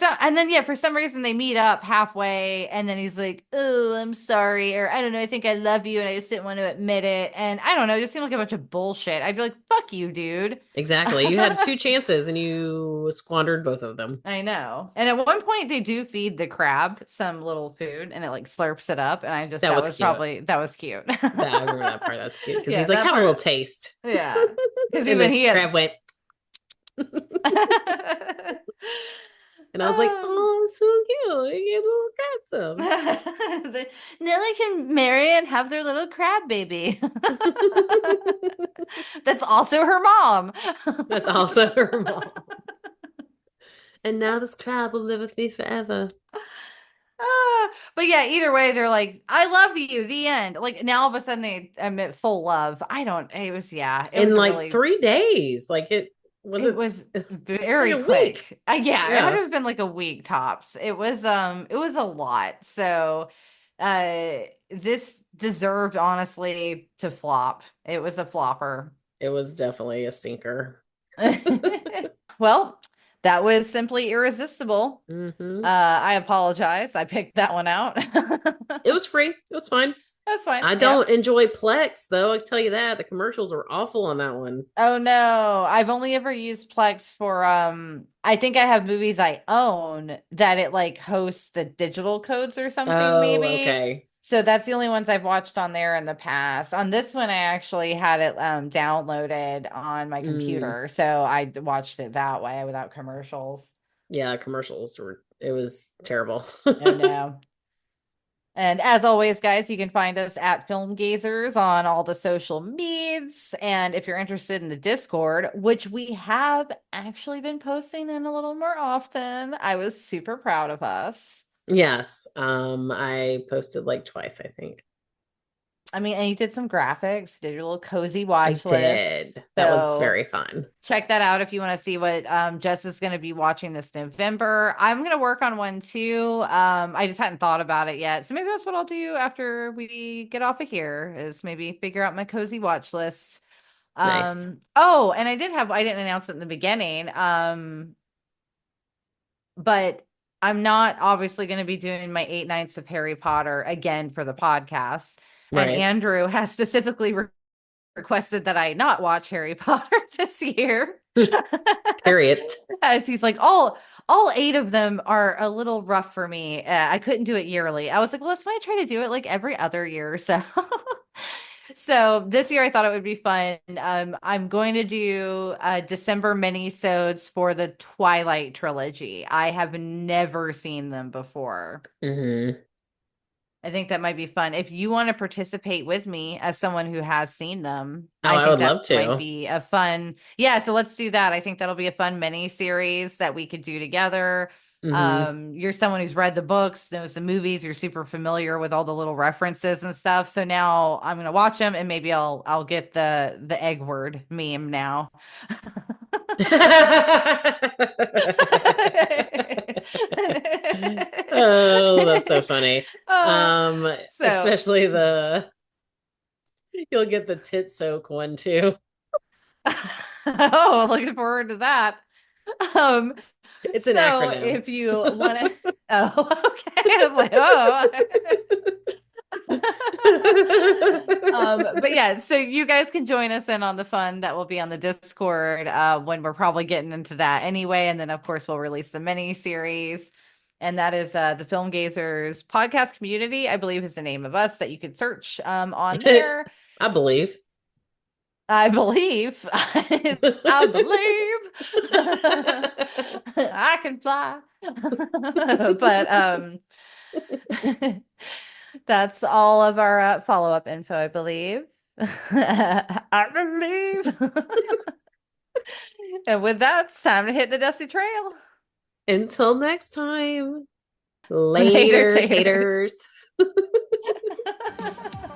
S2: some reason they meet up halfway, and then he's like, oh, I'm sorry, or I don't know, I think I love you and I just didn't want to admit it. And I don't know, it just seemed like a bunch of bullshit. I'd be like, fuck you, dude.
S1: Exactly. You had two chances and you squandered both of them.
S2: I know. And at one point they do feed the crab some little food and it like slurps it up, and
S1: That was cute.
S2: that was cute.
S1: That I remember that part. That's cute because
S2: Yeah,
S1: he's like,
S2: that
S1: have a little
S2: part.
S1: taste.
S2: Yeah. Because
S1: And
S2: even
S1: the
S2: he
S1: crab
S2: had
S1: went, and I was like,
S2: um,
S1: oh, it's so cute. You get a little crab
S2: Nelly can marry and have their little crab baby. That's also her mom.
S1: That's also her mom. And now this crab will live with me forever.
S2: But yeah, either way, they're like, I love you, the end. Like now all of a sudden they admit full love. I don't, it was, yeah, it
S1: In
S2: was a
S1: like
S2: really,
S1: 3 days. Like
S2: it was
S1: it's like
S2: very
S1: a week.
S2: quick. Yeah, it had to
S1: Yeah.
S2: have been like a week tops. It was a lot. So uh this deserved honestly to flop. It was a flopper.
S1: It was definitely a stinker.
S2: Well, that was simply irresistible.
S1: Hmm.
S2: I apologize. I picked that one out.
S1: It was free. It was fine.
S2: That's fine.
S1: I
S2: Yeah.
S1: don't enjoy Plex though. I can tell you that the commercials were awful on that one.
S2: Oh no, I've only ever used Plex for I think I have movies I own that it like hosts the digital codes or something
S1: Oh,
S2: maybe.
S1: okay.
S2: So that's the only ones I've watched on there in the past. On this one I actually had it downloaded on my
S1: Mm,
S2: computer. So I watched it that way without commercials.
S1: yeah, commercials were. It was terrible.
S2: Oh no. And as always, guys, you can find us at Film Gazers on all the social medias. And if you're interested in the Discord, which we have actually been posting in a little more often, I was super proud of us.
S1: Yes. I posted like twice, I think.
S2: I mean, and you did some graphics, did your little cozy
S1: I
S2: watch list.
S1: did. That was
S2: So
S1: very fun.
S2: check that out if you want to see what Jess is going to be watching this November. I'm going to work on one too. I just hadn't thought about it yet. So maybe that's what I'll do after we get off of here is maybe figure out my cozy watch list.
S1: Nice.
S2: Oh, and I didn't announce it in the beginning. But I'm not obviously going to be doing my 8 nights of Harry Potter again for the podcast. And
S1: Right.
S2: Andrew has specifically requested that I not watch Harry Potter this year.
S1: Harriet.
S2: As he's like, all eight of them are a little rough for me. I couldn't do it yearly. I was like, well, let's why I try to do it like every other year. So so this year I thought it would be fun. I'm going to do December mini-sodes for the Twilight trilogy. I have never seen them before.
S1: Hmm.
S2: I think that might be fun. If you want to participate with me as someone who has seen them,
S1: Oh,
S2: I
S1: I
S2: think
S1: would
S2: that
S1: love
S2: might
S1: to.
S2: be a fun. Yeah, so let's do that. I think that'll be a fun mini series that we could do together.
S1: Hmm.
S2: You're someone who's read the books, knows the movies, you're super familiar with all the little references and stuff. So now I'm gonna watch them and maybe I'll get the egg word meme now.
S1: Oh, that's so funny.
S2: uh, so
S1: Especially you'll get the tit soak one too.
S2: oh, looking forward to that. Um,
S1: It's an
S2: so
S1: acronym.
S2: if you want to, oh, okay. I was like, oh. But yeah, so you guys can join us in on the fun that will be on the Discord when we're probably getting into that anyway. And then of course we'll release the mini series. And that is the Film Gazers podcast community, I believe is the name of us that you could search on there.
S1: I believe.
S2: I believe. I believe I can fly. But that's all of our follow-up info, I believe. I believe. And with that, it's time to hit the dusty trail.
S1: Until next time.
S2: Later,
S1: Later,
S2: taters.
S1: taters.